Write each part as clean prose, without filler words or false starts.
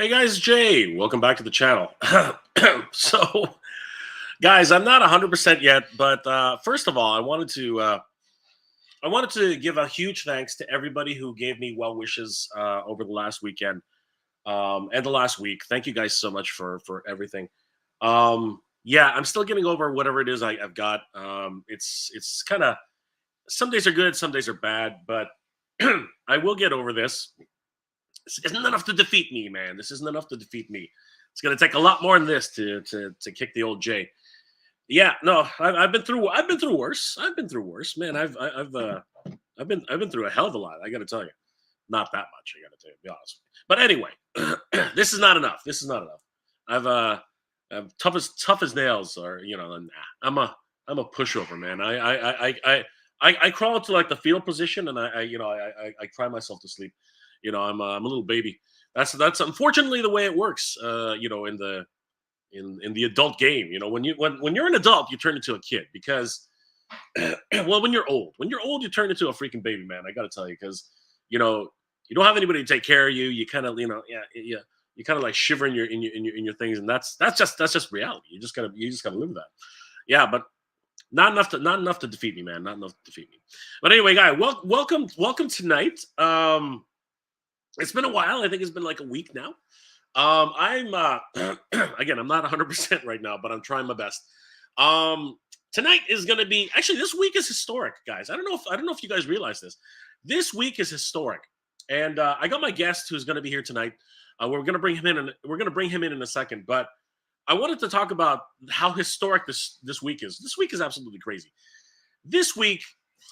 Hey guys, Jay. Welcome back to the channel. So, guys, I'm not 100% yet, but first of all, I wanted to give a huge thanks to everybody who gave me well wishes over the last weekend and the last week. Thank you guys so much for everything. Yeah, I'm still getting over whatever it is I've got. It's kind of some days are good, some days are bad, but I will get over this. This isn't enough to defeat me, man. This isn't enough to defeat me. It's gonna take a lot more than this to kick the old J. Yeah, no, I've been through worse. I've been through worse, man. I've been through a hell of a lot. I got to tell you, not that much. I got to tell you, to be honest. But anyway, this is not enough. This is not enough. I'm tough as nails, or and I'm a pushover, man. I crawl into like the fetal position, and I cry myself to sleep. I'm a little baby. That's unfortunately the way it works. In the adult game. When you're an adult, you turn into a kid because well, when you're old, you turn into a freaking baby, man. I got to tell you, because you don't have anybody to take care of you. You kind of yeah, you kind of like shiver in your things, and that's just reality. You just gotta live with that. Yeah, but not enough to defeat me, man. Not enough to defeat me. But anyway, guy, welcome tonight. It's been a while. I think it's been like a week now. I'm again, I'm not 100% right now, but I'm trying my best. Tonight is going to be actually, this week is historic, guys. I don't know if you guys realize this. This week is historic, and I got my guest who's going to be here tonight. We're going to bring him in, and we're going to bring him in a second. But I wanted to talk about how historic this week is. This week is absolutely crazy. This week,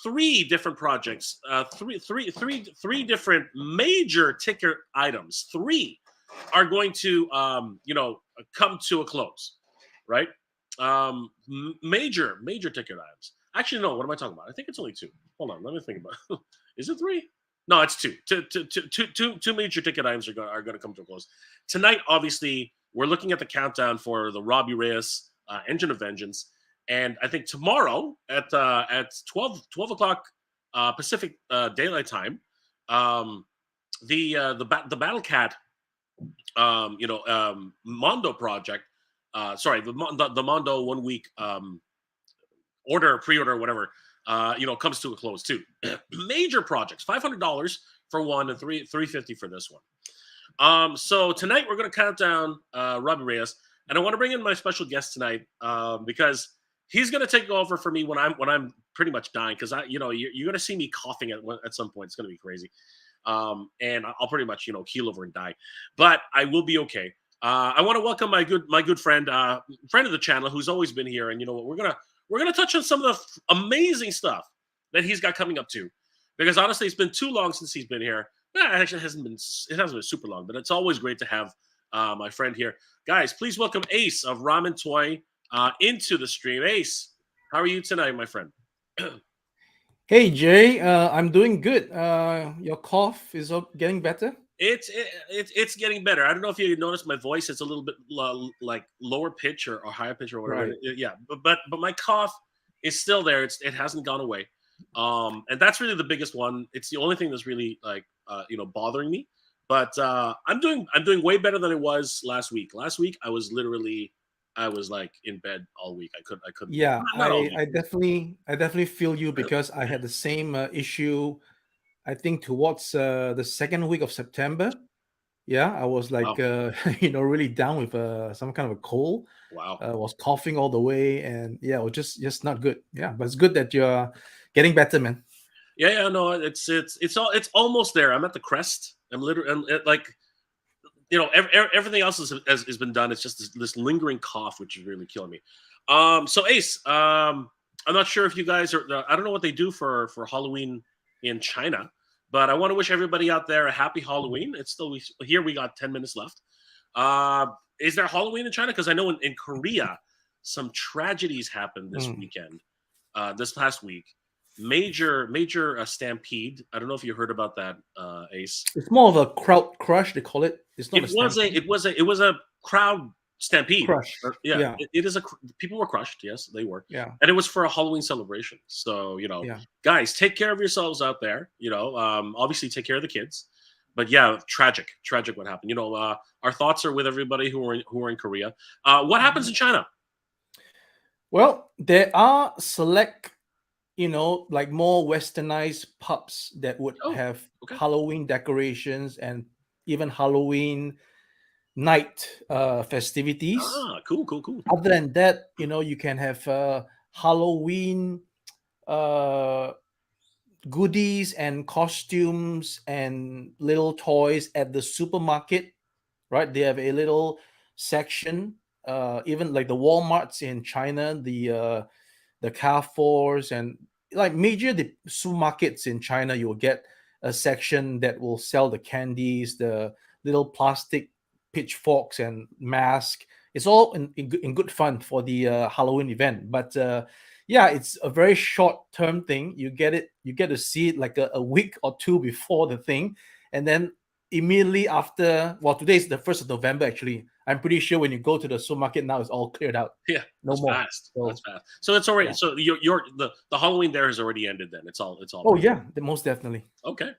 three different projects, three different major ticket items. Three are going to come to a close, right? Major ticket items. Actually, no. What am I talking about? I think it's only two. Hold on, let me think about it. Is it three? No, it's two. Two major ticket items are going to come to a close tonight. Obviously, we're looking at the countdown for the Robbie Reyes Engine of Vengeance, and I think tomorrow at 12 o'clock Pacific Daylight Time, the Battle Cat Mondo project. Sorry, the Mondo 1 week pre-order, whatever. Comes to a close too. Major projects, $500 for one and $350 for this one. So tonight we're going to count down Robbie Reyes, and I want to bring in my special guest tonight because he's going to take over for me when I'm pretty much dying, because you're going to see me coughing at some point. It's going to be crazy. And I'll pretty much keel over and die, but I will be okay. I want to welcome my good friend of the channel, who's always been here, and we're gonna touch on some of the amazing stuff that he's got coming up too, because honestly, it's been too long since he's been here. Actually, it hasn't been super long, but it's always great to have my friend here. Guys, please welcome Ace of Ramen Toy into the stream. Ace, how are you tonight, my friend? Hey Jay, I'm doing good. Your cough is getting better. It's getting better. I don't know if you noticed my voice; it's a little bit like lower pitch or higher pitch or whatever. Right. Yeah, but my cough is still there. It hasn't gone away, and that's really the biggest one. It's the only thing that's really bothering me. But I'm doing way better than it was last week. Last week I was like in bed all week. I couldn't. Yeah, Not all I, week. I definitely feel you, because I had the same issue. I think towards the second week of September. Yeah, I was like, Wow. really down with some kind of a cold. Wow. Was coughing all the way, and yeah, it was just not good. Yeah, but it's good that you're getting better, man. Yeah. No, it's almost there. I'm at the crest. I'm literally like everything else has been done. It's just this lingering cough, which is really killing me. So Ace, I'm not sure if you guys are. I don't know what they do for Halloween in China, but I want to wish everybody out there a happy Halloween. It's still here. We got 10 minutes left. Is there Halloween in China? Because I know in Korea, some tragedies happened this weekend. This past week, major stampede. I don't know if you heard about that, Ace. It's more of a crowd crush, they call it. It's not It was a crowd stampede. crush. Yeah. It is people were crushed. Yes, they were. Yeah. And it was for a Halloween celebration. So Yeah. guys, take care of yourselves out there. Obviously take care of the kids. but yeah, tragic what happened. Our thoughts are with everybody who are in Korea. What happens in China? Well, there are select, like more westernized pubs that would Oh, have okay. Halloween decorations and even Halloween night festivities. Cool. Other than that, you can have Halloween uh, goodies and costumes and little toys at the supermarket, right? They have a little section, even like the Walmarts in China, the Carrefours and like major the supermarkets in China. You'll get a section that will sell the candies, the little plastic pitchforks and mask. It's all in good fun for the Halloween event. But yeah, it's a very short term thing. You get to see it like a week or two before the thing, and then immediately after. Well, today is the 1st of November. Actually, I'm pretty sure when you go to the supermarket now, it's all cleared out. Yeah, No that's more. fast. So, That's fast. So it's already. yeah. So the Halloween there has already ended. Then it's all. Oh yeah, most definitely. Okay.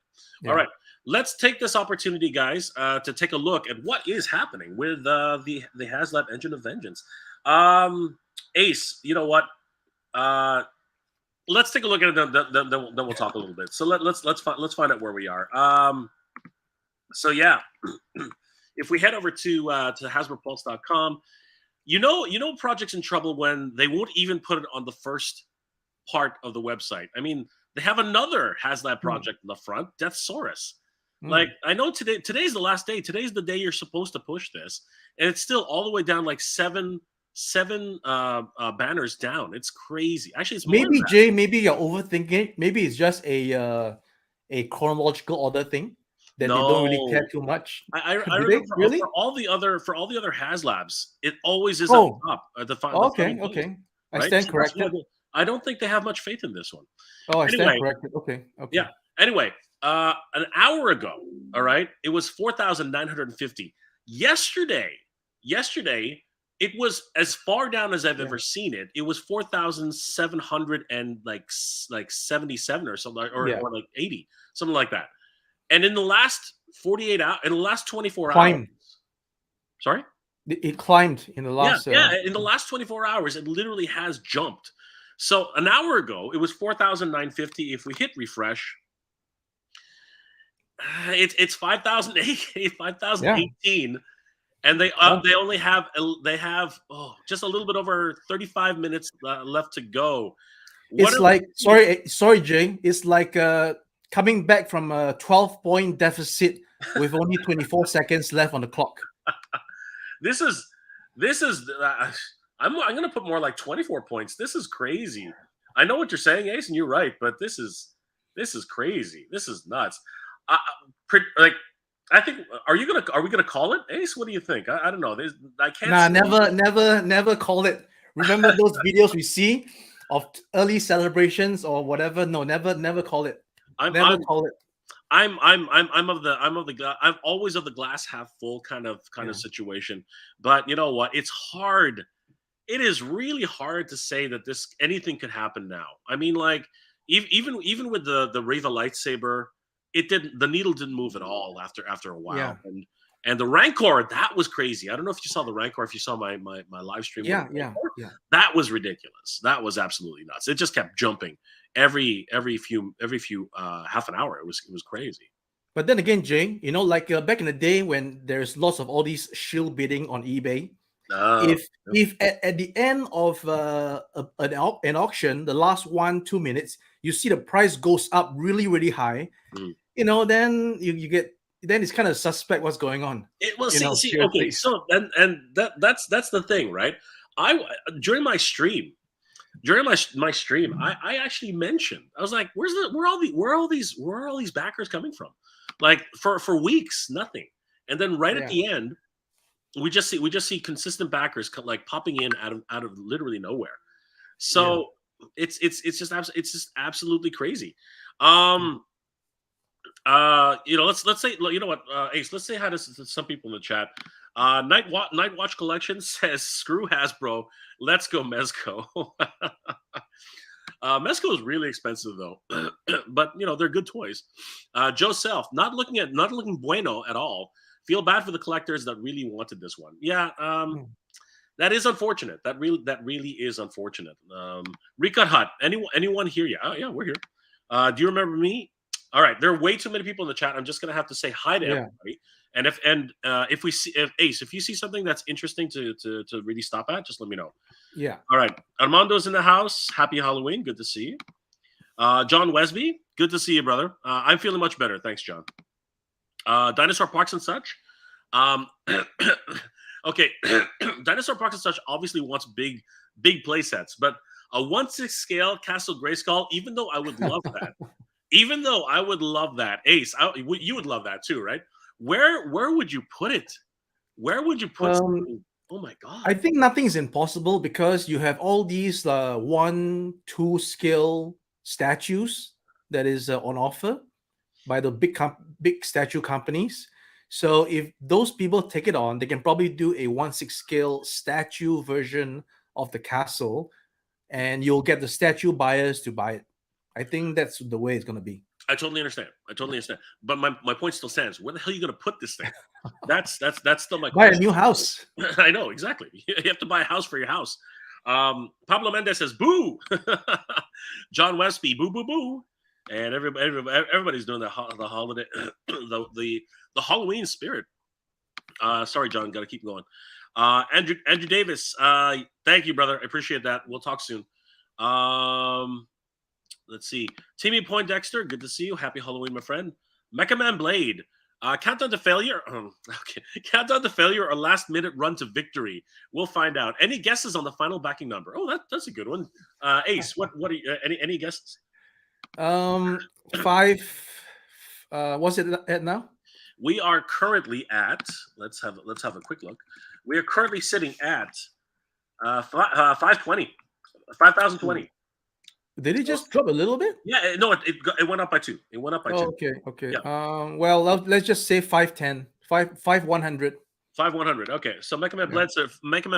Yeah. All right. Let's take this opportunity, guys, to take a look at what is happening with the Haslab Engine of Vengeance. Ace, you know what? Let's take a look at it. Then we'll talk a little bit. So let's find out where we are. So yeah, if we head over to HasbroPulse.com, Project's in trouble when they won't even put it on the first part of the website. I mean, they have another Haslab project in the front, Deathsaurus. Like, I know today's the last day. Today's the day you're supposed to push this, and it's still all the way down like seven banners down. It's crazy. Actually, it's more maybe than that. Jay, maybe you're overthinking it. Maybe it's just a chronological order thing that they don't really care too much. I Do they? remember Really? for all the other Haslabs, it always is Oh, up top. The okay, final page, okay. I right? stand So that's why corrected. I don't think they have much faith in this one. Oh, I stand Anyway, corrected. Okay, okay. yeah. Anyway, an hour ago, all right, it was 4,950. Yesterday, it was as far down as I've ever seen it. It was 4,700 and like 77 or something, or like 80, something like that. And in the last 48 hours, in the last 24 hours, sorry, it climbed in the last. in the last 24 hours, it literally has jumped. So an hour ago, it was 4,950. If we hit refresh, it's 5,018, and they only have just a little bit over 35 minutes left to go. It's like sorry, Jay. It's like coming back from a 12-point deficit with only 24 seconds left on the clock. This is. I'm going to put more like 24 points. This is crazy. I know what you're saying, Ace, and you're right, but this is crazy. This is nuts. I think are we gonna call it, Ace? What do you think? I don't know. I can't. Nah, never call it. Remember those videos we see of early celebrations or whatever? No, never call it. Call it. I'm always of the glass half full kind of situation. But you know what? It's hard. It is really hard to say that anything could happen now. I mean, like even with the Reva lightsaber, the needle didn't move at all after a while. Yeah. And the Rancor, that was crazy. I don't know if you saw the Rancor, if you saw my live stream. Yeah. That was ridiculous. That was absolutely nuts. It just kept jumping every few half an hour. It was crazy. But then again, Jay, like back in the day when there's lots of all these shield bidding on eBay, if at the end of an auction, the last 1-2 minutes, you see the price goes up really, really high, then you get, then it's kind of suspect what's going on. Okay, so and that's the thing, right? During my stream, I actually mentioned, I was like, where are all these backers coming from? Like for weeks, nothing, and then at the end, we just see consistent backers like popping in out of literally nowhere. So it's just absolutely crazy. Let's say, you know what, Ace, let's say hi to some people in the chat. Night Watch Collection says, screw Hasbro, let's go Mezco. Mezco is really expensive though, but you know they're good toys. Joe Self, not looking bueno at all. Feel bad for the collectors that really wanted this one. Yeah, that is unfortunate. That really is unfortunate. Recut Hut, anyone here? Yeah, yeah, we're here. Do you remember me? All right, there are way too many people in the chat. I'm just gonna have to say hi to everybody. And if we see Ace, if you see something that's interesting to really stop at, just let me know. Yeah. All right, Armando's in the house. Happy Halloween. Good to see you. John Wesby, good to see you, brother. I'm feeling much better. Thanks, John. Dinosaur Parks and such. Okay, Dinosaur Parks and such obviously wants big play sets, but a 1/6 scale Castle Grayskull, even though I would love that, Ace, you would love that too, right? Where would you put it? Where would you put something? Oh my god! I think nothing is impossible because you have all these 1/2 scale statues that is on offer by the big statue companies. So if those people take it on, they can probably do a 1/6 scale statue version of the castle, and you'll get the statue buyers to buy it. I think that's the way it's going to be. I totally understand. But my point still stands. Where the hell are you going to put this thing? That's still my question. Buy a new house. I know, exactly. You have to buy a house for your house. Pablo Mendez says, boo. John Westby, boo, boo, boo. And everybody's doing the holiday, the Halloween spirit. Sorry, John, got to keep going. Andrew Davis, thank you, brother. I appreciate that. We'll talk soon. Let's see. Timmy Poindexter, good to see you. Happy Halloween, my friend. Mecha Man Blade. Countdown to failure. Okay. Countdown to failure or last minute run to victory. We'll find out. Any guesses on the final backing number? Oh, that's a good one. Ace, what are you, any guesses? 5. What's it at now? We are currently at. Let's have a quick look. We are currently sitting at 520, 5,020. Did it just drop a little bit? Yeah, no, it went up by 2. It went up by 2. Okay. Yeah. Well, let's just say 510, 5,100. 5,100. Okay, so Mecha Man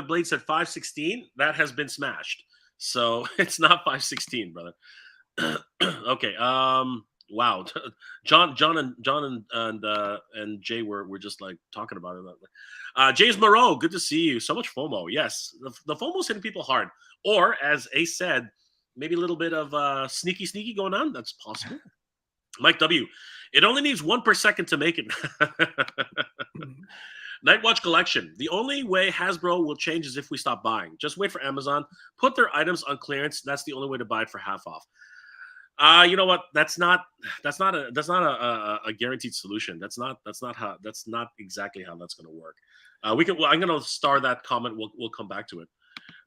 Blade said 516. That has been smashed. So it's not 516, brother. Okay. Wow. John and Jay were just like talking about it. James Moreau, good to see you. So much FOMO. Yes, the FOMO's hitting people hard. Or as Ace said, maybe a little bit of sneaky going on. That's possible. Mike W. It only needs 1 per second to make it. Nightwatch Collection. The only way Hasbro will change is if we stop buying. Just wait for Amazon. Put their items on clearance. That's the only way to buy it for half off. You know what? That's not a guaranteed solution. That's not exactly how that's going to work. I'm going to star that comment. We'll come back to it.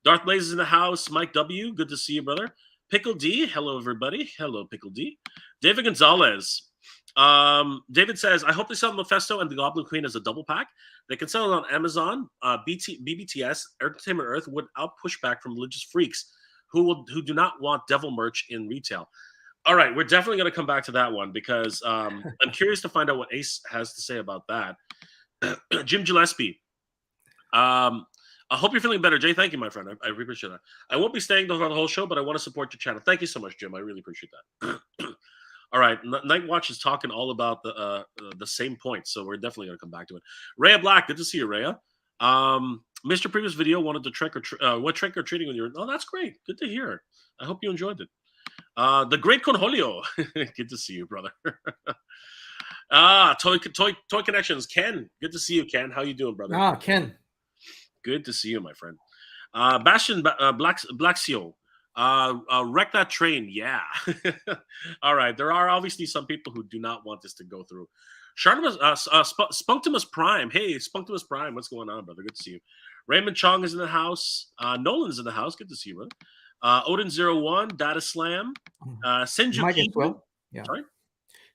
Darth Blaze is in the house. Mike W, good to see you, brother. Pickle D, hello everybody. Hello, Pickle D. David Gonzalez. David says, I hope they sell Mephisto and the Goblin Queen as a double pack. They can sell it on Amazon. BBTS, Entertainment Earth would outpush back from religious freaks who do not want devil merch in retail. All right, we're definitely going to come back to that one because I'm curious to find out what Ace has to say about that. Jim Gillespie. I hope you're feeling better, Jay. Thank you, my friend. I really appreciate that. I won't be staying the whole show, but I want to support your channel. Thank you so much, Jim. I really appreciate that. All right, Nightwatch is talking all about the same points, so we're definitely going to come back to it. Rhea Black, good to see you, Rhea. Mr. Previous video wanted to what trick or treating with your. Oh, that's great. Good to hear. I hope you enjoyed it. The Great Conjolio, good to see you, brother. Toy Connections, Ken. Good to see you, Ken. How you doing, brother? Ken. Good to see you, my friend. Bastion Blacksio. Wreck that train. Yeah. All right. There are obviously some people who do not want this to go through. Spunctimus Prime. Hey, Spunctimus Prime. What's going on, brother? Good to see you. Raymond Chong is in the house. Nolan's in the house. Good to see you, brother. Odin01, Data Slam. Senju Mike as well. Yeah. Sorry?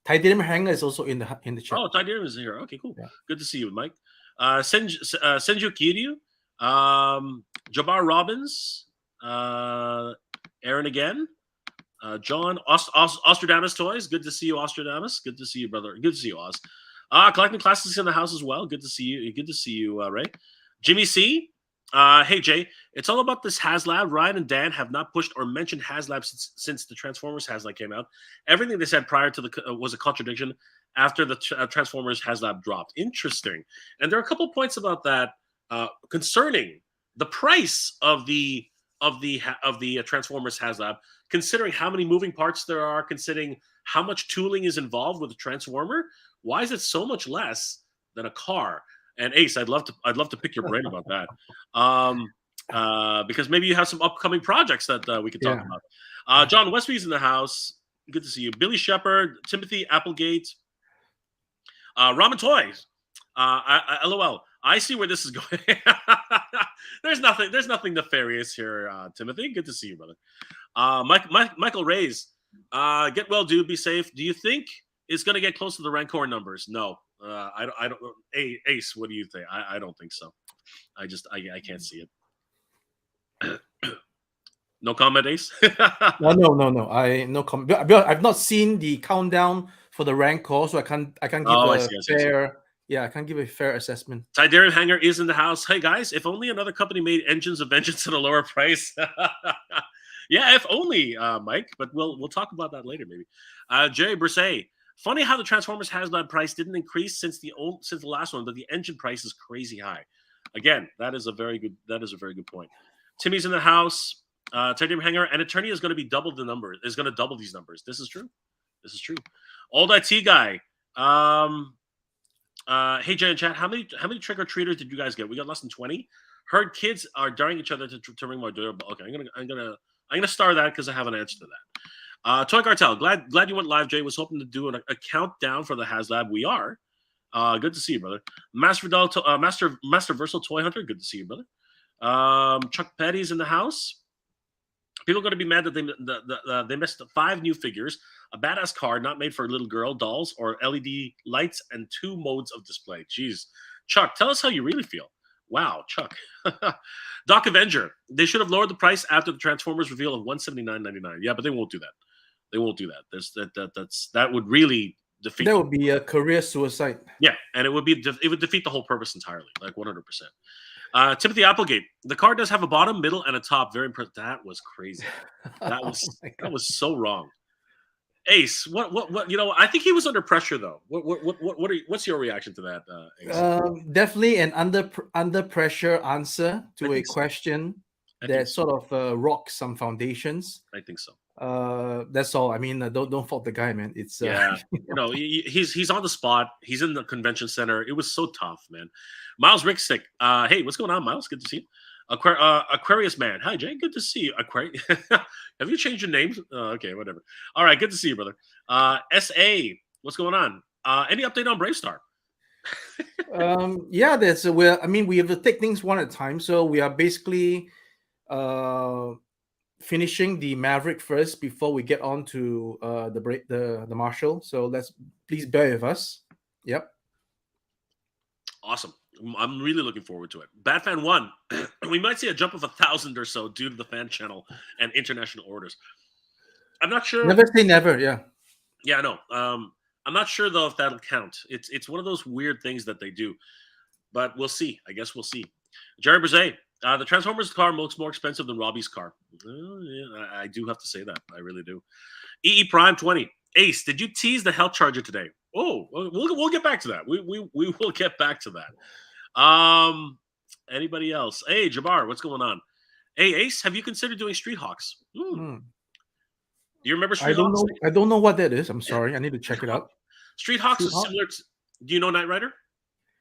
Tydirium Hanger is also in the chat. Oh, Tydirium is here. Okay, cool. Yeah. Good to see you, Mike. Senju Kiryu. Jabbar Robbins, Aaron again, John Ostradamus Toys. Good to see you, Ostradamus. Good to see you, brother. Good to see you, Oz. Collecting Classics in the house as well. Good to see you. Good to see you, Ray. Jimmy C. Hey Jay, it's all about this Haslab. Ryan and Dan have not pushed or mentioned Haslab since the Transformers Haslab came out. Everything they said prior to the was a contradiction after the Transformers Haslab dropped. Interesting. And there are a couple points about that concerning the price of the Transformers Haslab, considering how many moving parts there are, considering how much tooling is involved with a Transformer. Why is it so much less than a car? And Ace, I'd love to pick your brain about that, because maybe you have some upcoming projects that we could talk about. John Westby's in the house. Good to see you. Billy Shepard, Timothy Applegate, Ramen Toy. LOL. I see where this is going. There's nothing nefarious here, Timothy. Good to see you, brother. Michael Reyes. Get well, dude. Be safe. Do you think it's going to get close to the Rancor numbers? No. I don't. Ace, what do you think? I don't think so. I can't see it. No comment, Ace. No. No comment. I've not seen the countdown for the Rancor, so I can't give fair. Yeah, I can't give a fair assessment. Tidarium Hanger is in the house. Hey guys, if only another company made Engines of Vengeance at a lower price. Yeah, if only, Mike. But we'll talk about that later, maybe. Jerry Brisset. Funny how the Transformers Haslab price didn't increase since the last one, but the engine price is crazy high. Again, that is a very good point. Timmy's in the house. Titanium Hanger, and Eternia is going to be double the number. Is going to double these numbers. This is true. Old IT guy. Hey Jay and chat, how many trick or treaters did you guys get? We got less than 20. Heard kids are daring each other to ring my doorbell. Okay, I'm gonna star that because I have an answer to that. Toy Cartel, glad you went live, Jay. Was hoping to do a countdown for the Haslab. We are. Good to see you, brother. Master Versal Toy Hunter, good to see you, brother. Chuck Petty's in the house. People are going to be mad that they missed 5 new figures, a badass car not made for little girl dolls, or LED lights and 2 modes of display. Jeez, Chuck, tell us how you really feel. Wow, Chuck. Doc Avenger, they should have lowered the price after the Transformers reveal of $179.99. Yeah, but they won't do that. That would really defeat. That would be a career suicide. Yeah, and it would defeat the whole purpose entirely, like 100%. Timothy Applegate, the car does have a bottom, middle, and a top. Very impressive. That was crazy. That was so wrong. Ace, what? You know, I think he was under pressure though. What's your reaction to that? Ace? Definitely an under pressure answer to a question that sort of rocks some foundations. I think so. That's all. I mean, don't fault the guy, man. It's you know, he's on the spot. He's in the convention center. It was so tough, man. Miles Rickstick. Hey, what's going on, Miles? Good to see you. Aquarius Man. Hi, Jay. Good to see you. Aquarius. Have you changed your name? Okay, whatever. All right, good to see you, brother. SA. What's going on? Any update on Brave Star? Yeah, we have to take things one at a time. So we are basically finishing the Maverick first before we get on to the Marshall. So please bear with us. Yep. Awesome. I'm really looking forward to it. Batfan 1, we might see a jump of 1,000 or so due to the fan channel and international orders. I'm not sure. Never say never. Yeah. Yeah, I know. I'm not sure though if that'll count. It's one of those weird things that they do, but we'll see. I guess we'll see. Jerry Brzee, the Transformers car looks more expensive than Robbie's car. Yeah, I do have to say that. I really do. EE Prime 20. Ace, did you tease the health charger today? Oh, we'll get back to that. We will get back to that. Anybody else? Hey, Jabbar, what's going on? Hey, Ace, have you considered doing Street Hawks? Do you remember Street Hawks? I don't know what that is. I'm sorry. I need to check it out. Street Hawks is similar to, do you know Knight Rider?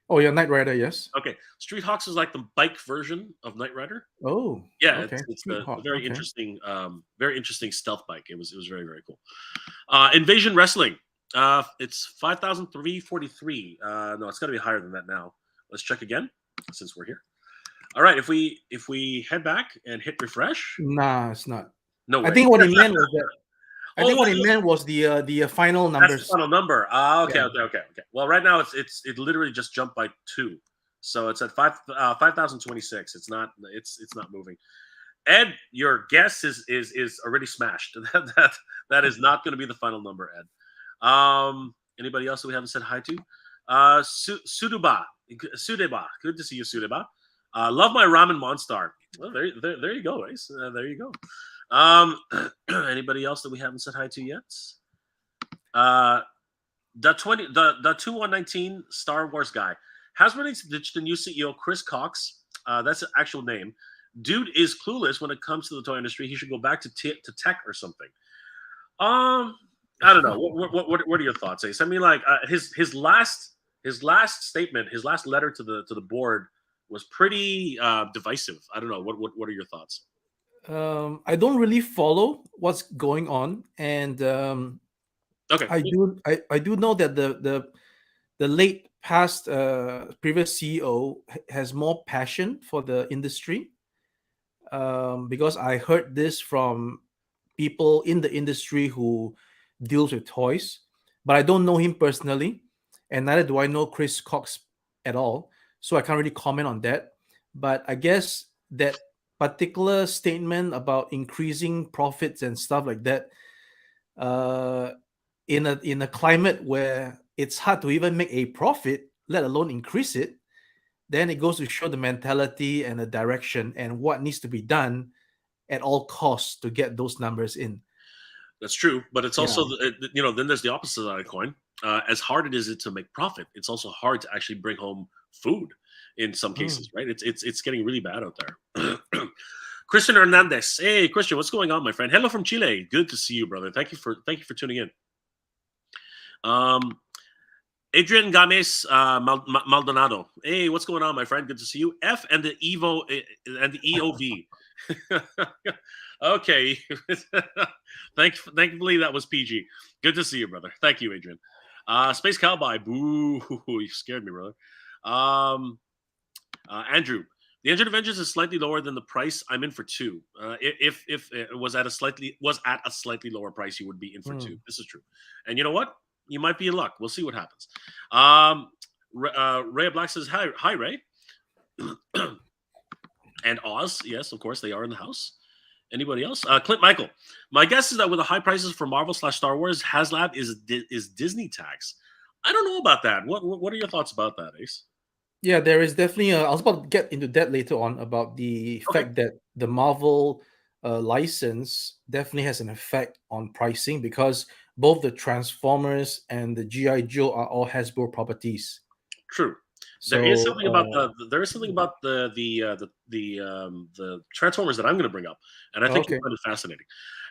Oh, yeah, Knight Rider, yes. Okay. Street Hawks is like the bike version of Knight Rider. Oh. Yeah, okay. It's a very interesting stealth bike. It was very, very cool. Invasion Wrestling. It's 5,343. No, it's got to be higher than that now. Let's check again since we're here. All right, if we head back and hit refresh. Nah, it's not. No way. I think what he meant was that. I think what he meant was the final numbers. That's the final number. Okay. Well, right now it literally just jumped by 2, so it's at 5,026. It's not moving. Ed, your guess is already smashed. that is not going to be the final number, Ed. Anybody else that we haven't said hi to? Sudeba, good to see you, Sudeba. Love my ramen monster. Well, there you go, Ace. There you go. Anybody else that we haven't said hi to yet? The 2119 Star Wars guy. Hasbro needs to ditch the new CEO, Chris Cox. That's the actual name. Dude is clueless when it comes to the toy industry. He should go back to tech or something. I don't know. What are your thoughts, Ace? I mean, like his last statement, his last letter to the board was pretty divisive. I don't know. What are your thoughts? I don't really follow what's going on, and Okay. I do know that the late past previous CEO has more passion for the industry, because I heard this from people in the industry who deals with toys, but I don't know him personally, and neither do I know Chris Cox at all, so I can't really comment on that. But I guess that particular statement about increasing profits and stuff like that, uh, in a climate where it's hard to even make a profit, let alone increase it, then it goes to show the mentality and the direction and what needs to be done at all costs to get those numbers in. That's true, but it's Yeah. also then there's the opposite side of the coin. As hard it is to make profit, it's also hard to actually bring home food in some cases, right? It's getting really bad out there. Christian Hernandez, hey Christian, what's going on, my friend? Hello from Chile. Good to see you, brother. Thank you for tuning in. Adrian Games Maldonado, hey, what's going on, my friend? Good to see you. F and the Evo and the EOV. Okay. Thankfully that was PG. Good to see you, brother. Thank you, Adrian. Space Cowboy, boo, you scared me, brother. Andrew, the Engine of Vengeance is slightly lower than the price. I'm in for 2. If it was at a slightly lower price, you would be in for 2. This is true. And you know what? You might be in luck. We'll see what happens. Ray Black says, hi, Ray. And Oz, yes, of course, they are in the house. Anybody else? Clint Michael. My guess is that with the high prices for Marvel / Star Wars, Haslab is Disney tax. I don't know about that. What are your thoughts about that, Ace? Yeah, there is definitely I was about to get into that later on about the fact that the Marvel license definitely has an effect on pricing, because both the Transformers and the G.I. Joe are all Hasbro properties. True. So, there is something about the Transformers that I'm going to bring up, and I think you'll find it fascinating.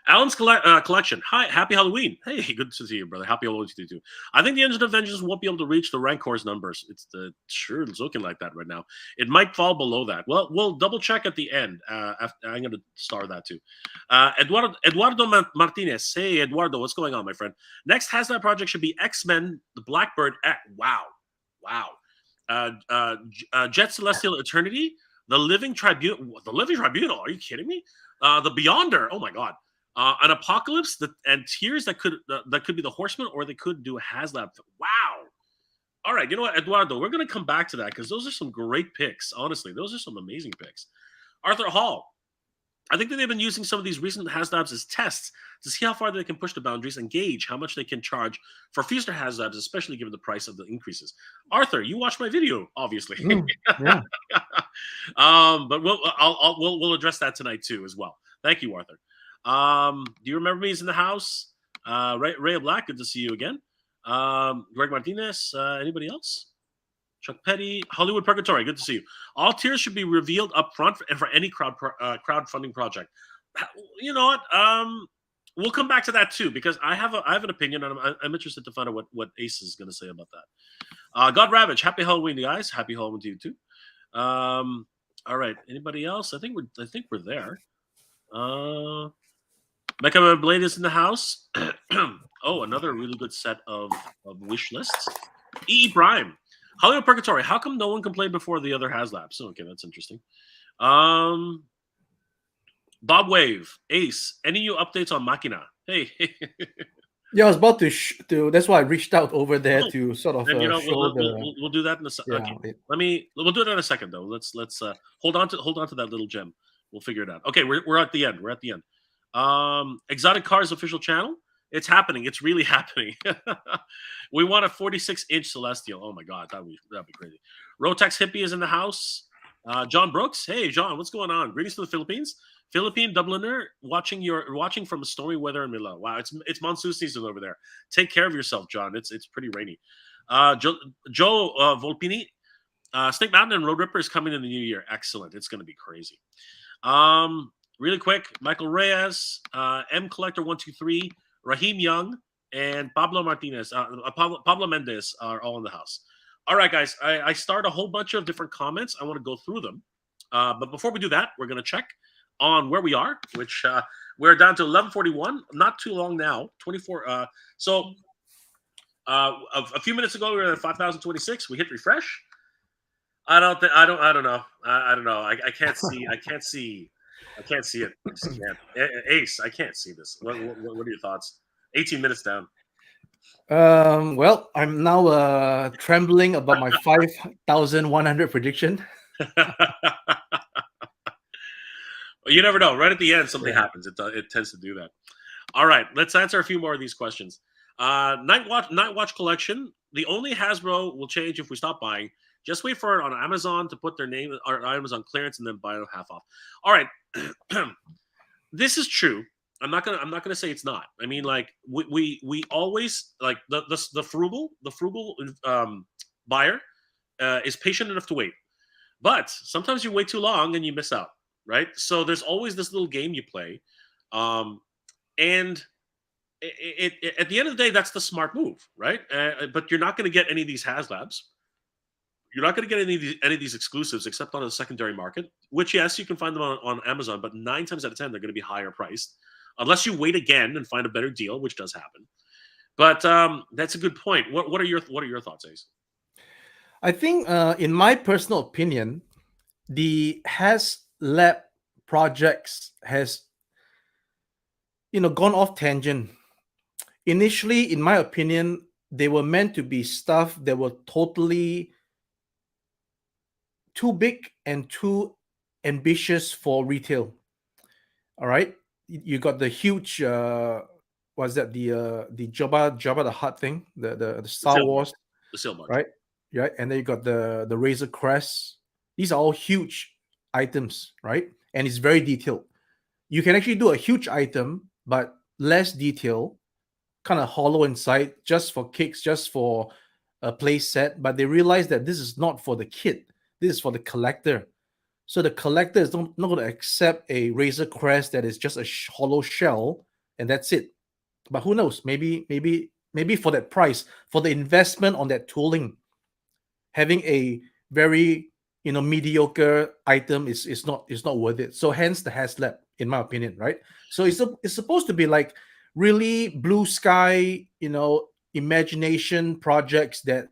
Alan's collection. Hi, happy Halloween. Hey, good to see you, brother. Happy Halloween to you too. I think the Engine of Vengeance won't be able to reach the Rancor's numbers. It's looking like that right now. It might fall below that. Well, we'll double check at the end. I'm going to star that too. Eduardo Martinez. Hey, Eduardo, what's going on, my friend? Next Haslab project should be X-Men, the Blackbird. Wow. Jet Celestial Eternity, the Living Tribunal. The Living Tribunal? Are you kidding me? The Beyonder. Oh my God. An Apocalypse and Tears that could be the Horseman, or they could do a Haslab. Wow. All right. You know what, Eduardo? We're going to come back to that because those are some great picks. Honestly, those are some amazing picks. Arthur Hall. I think that they've been using some of these recent Haslabs as tests to see how far they can push the boundaries and gauge how much they can charge for future Haslabs, especially given the price of the increases. Arthur, you watched my video, obviously. Yeah. But we'll address that tonight too as well. Thank you, Arthur. Do you remember me? He's in the house. Ray Black, good to see you again. Greg Martinez. Anybody else? Chuck Petty, Hollywood Purgatory, good to see you. All tiers should be revealed up front and for any crowdfunding project. You know what? We'll come back to that too, because I have an opinion, and I'm interested to find out what Ace is going to say about that. God Ravage, happy Halloween, guys. Happy Halloween to you too. All right. Anybody else? I think we're there. Mecha Blade is in the house. Oh, another really good set of wish lists. E Prime. Hollywood Purgatory. How come no one complained before the other Haslabs? Okay, that's interesting. Bob Wave, Ace. Any new updates on Machina? Hey. Yeah, I was about to. That's why I reached out over there to sort of show we'll do that in a second. Okay. We'll do it in a second though. Let's hold on to that little gem. We'll figure it out. Okay, we're at the end. We're at the end. Exotic Cars official channel. It's happening. It's really happening. We want a 46-inch Celestial. Oh my God, that'd be crazy. Rotex Hippie is in the house. John Brooks, hey John, what's going on? Greetings to the Philippines. Philippine Dubliner watching from a stormy weather in Manila. Wow, it's monsoon season over there. Take care of yourself, John. It's pretty rainy. Joe Volpini, Snake Mountain and Road Ripper is coming in the new year. Excellent. It's going to be crazy. Really quick, Michael Reyes, M Collector 123, Raheem Young, and Pablo Martinez, Pablo Mendez are all in the house. All right, guys, I start a whole bunch of different comments. I want to go through them. But before we do that, we're going to check on where we are, which we're down to 11:41. Not too long now, 24. So a few minutes ago, we were at 5,026. We hit refresh. I don't know. I don't know. I can't see. I can't see it. I just can't. Ace, I can't see this. What are your thoughts? 18 minutes down. Well, I'm now trembling about my 5,100 prediction. You never know. Right at the end, something happens. It tends to do that. All right, let's answer a few more of these questions. Night Watch Collection. The only Hasbro will change if we stop buying. Just wait for it on Amazon to put their name or items on clearance and then buy it half off. All right, this is true. I'm not gonna say it's not. I mean, like we always like the frugal buyer is patient enough to wait, but sometimes you wait too long and you miss out, right? So there's always this little game you play, and it at the end of the day, that's the smart move, right? But you're not going to get any of these Haslabs. You're not going to get any of these exclusives except on the secondary market, which, yes, you can find them on Amazon, but 9 times out of 10, they're going to be higher priced unless you wait again and find a better deal, which does happen. But that's a good point. What are your thoughts, Ace? I think, in my personal opinion, the Haslab projects has, gone off tangent. Initially, in my opinion, they were meant to be stuff that were totally too big and too ambitious for retail. All right, you got the huge what's that, the Jabba the Hutt thing, the Star Wars, the sailboat, right? And then you got the Razor Crest. These are all huge items, right? And it's very detailed. You can actually do a huge item but less detail, kind of hollow inside, just for kicks, just for a play set. But they realize that this is not for the kid. This is for the collector. So the collector is not going to accept a Razor Crest that is just a hollow shell and that's it. But who knows? Maybe for that price, for the investment on that tooling, having a very mediocre item is not worth it. So hence the Haslab, in my opinion, right? So it's supposed to be like really blue sky, imagination projects that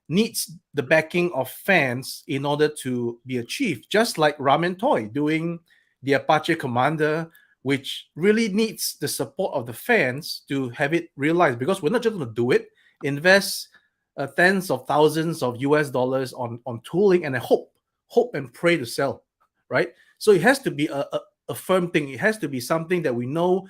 needs the backing of fans in order to be achieved. Just like Ramen Toy doing the Apache Commander, which really needs the support of the fans to have it realized. Because we're not just going to do it, invest tens of thousands of US dollars on tooling, and I hope and pray to sell, right? So it has to be a firm thing. It has to be something that we know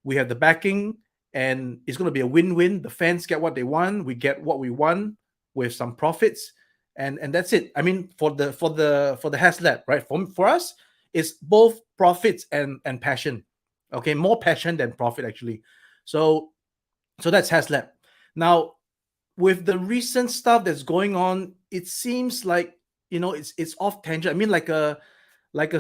we have the backing, and it's going to be a win-win. The fans get what they want, we get what we want with some profits, and that's it. I mean, for the Haslab, right? For us, it's both profits and passion. Okay, more passion than profit actually. So that's Haslab. Now, with the recent stuff that's going on, it seems like it's off tangent. I mean, like a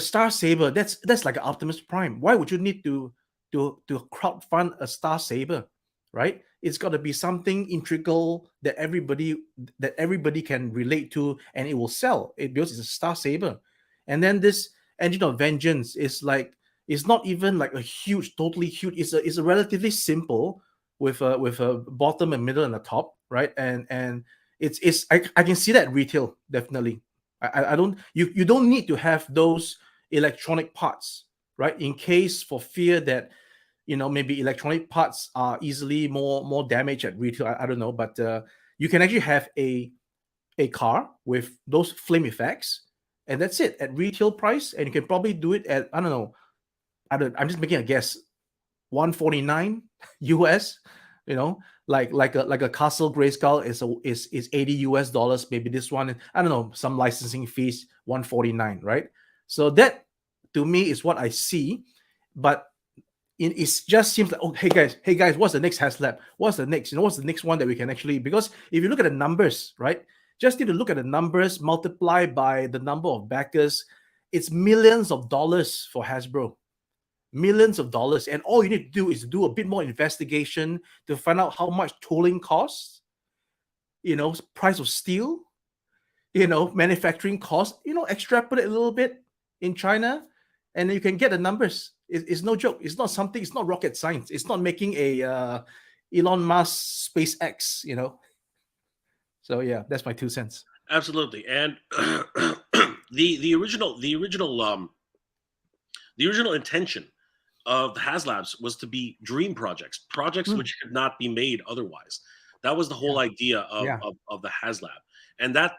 Star Saber. That's like an Optimus Prime. Why would you need to crowdfund a Star Saber, right? It's got to be something integral that everybody can relate to, and it will sell. Because it's a Star Saber. And then this Engine of Vengeance is like, it's not even like a huge, totally huge. It's a relatively simple with a bottom and middle and a top, right? And I can see that retail definitely. I don't you don't need to have those electronic parts, right? In case for fear that maybe electronic parts are easily more damaged at retail. I don't know, but you can actually have a car with those flame effects, and that's it at retail price, and you can probably do it at, I don't know, I'm just making a guess, 149 US, like a Castle Grayskull is $80 US. Maybe this one, I don't know, some licensing fees, 149, right? So that to me is what I see, but it just seems like, oh, hey guys, what's the next Haslab? What's the next? What's the next one that we can actually? Because if you look at the numbers, right, just need to look at the numbers, multiply by the number of backers. It's millions of dollars for Hasbro, millions of dollars, and all you need to do is do a bit more investigation to find out how much tooling costs, price of steel, manufacturing costs, extrapolate a little bit in China, and then you can get the numbers. It's no joke. It's not something. It's not rocket science. It's not making a Elon Musk SpaceX. So yeah, that's my 2 cents. Absolutely, and the original intention of the Haslabs was to be dream projects which could not be made otherwise. That was the whole idea of the Haslab, and that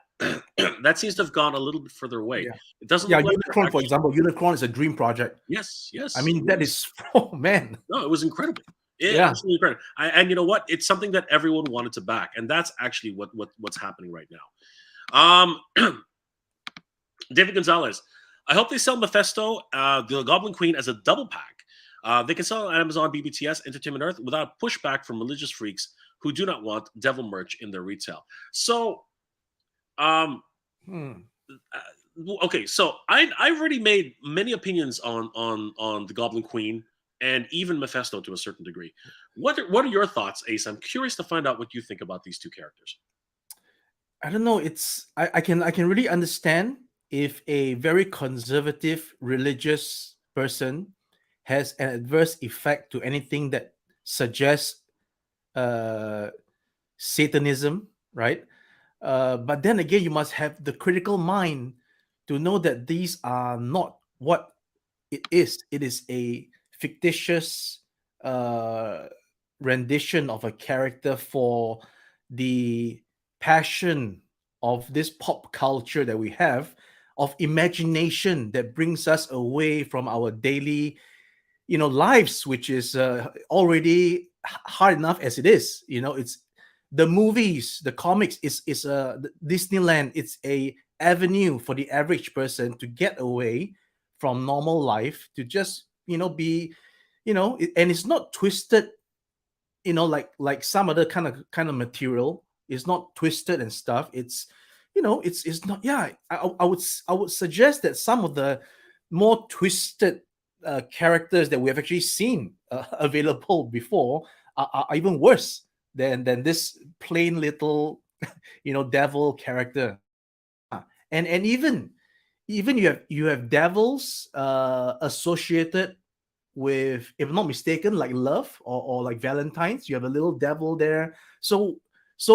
that seems to have gone a little bit further away. Yeah. It doesn't look like Unicron, for example. Unicron is a dream project. Yes. I mean, that is, oh man. No, it was incredible. Absolutely incredible. And you know what? It's something that everyone wanted to back, and that's actually what's happening right now. David Gonzalez, I hope they sell Mephisto, the Goblin Queen, as a double pack. They can sell on Amazon, BBTS, Entertainment Earth without pushback from religious freaks who do not want devil merch in their retail. So, okay, so I've already made many opinions on the Goblin Queen and even Mephisto to a certain degree. What are your thoughts, Ace? I'm curious to find out what you think about these two characters. I don't know. I can really understand if a very conservative religious person has an adverse effect to anything that suggests Satanism, right? But then again, you must have the critical mind to know that these are not what it is. It is a fictitious rendition of a character for the passion of this pop culture that we have, of imagination that brings us away from our daily lives, which is already hard enough as it is. It's the movies, the comics is Disneyland. It's a avenue for the average person to get away from normal life, to just be and it's not twisted like some other kind of material. It's not twisted and stuff. It's it's not. I would suggest that some of the more twisted characters that we have actually seen available before are even worse than this plain little devil character. And even you have devils associated with, if I'm not mistaken, like love or like Valentine's. You have a little devil there. So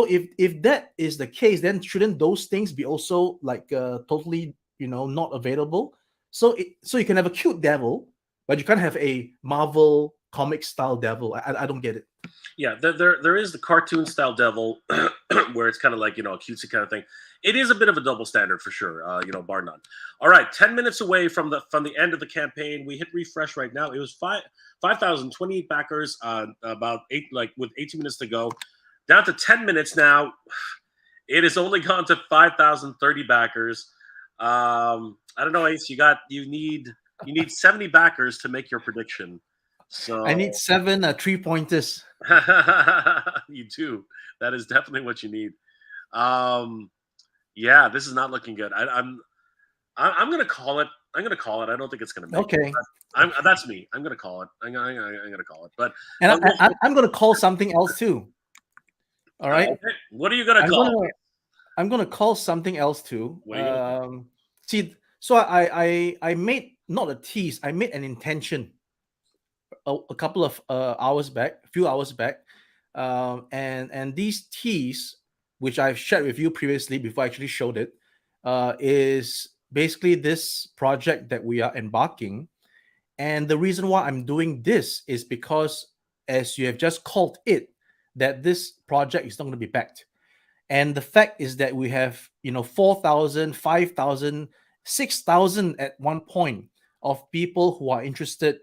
if that is the case, then shouldn't those things be also like totally not available? So you can have a cute devil, but you can't have a Marvel comic style devil. I don't get it. Yeah, there is the cartoon style devil where it's kind of like a cutesy kind of thing. It is a bit of a double standard for sure, bar none. All right, 10 minutes away from the end of the campaign. We hit refresh right now. It was 5,028 backers, about with 18 minutes to go. Down to 10 minutes now. It has only gone to 5,030 backers. I don't know, Ace. You need 70 backers to make your prediction. So I need 7 3-pointers. You do. That is definitely what you need. Yeah, this is not looking good. I'm gonna call it. I'm gonna call it. I don't think it's gonna make it. That's me. I'm gonna call it. I'm gonna call it. But I'm gonna call something else too. All right. Okay. What are you gonna call? I'm gonna call something else too. See, so I made not a tease. I made an intention a couple of few hours back, and these teas, which I've shared with you previously before I actually showed it, is basically this project that we are embarking. And the reason why I'm doing this is because, as you have just called it, that this project is not going to be backed. And the fact is that we have 4,000, 5,000, 6,000 at one point of people who are interested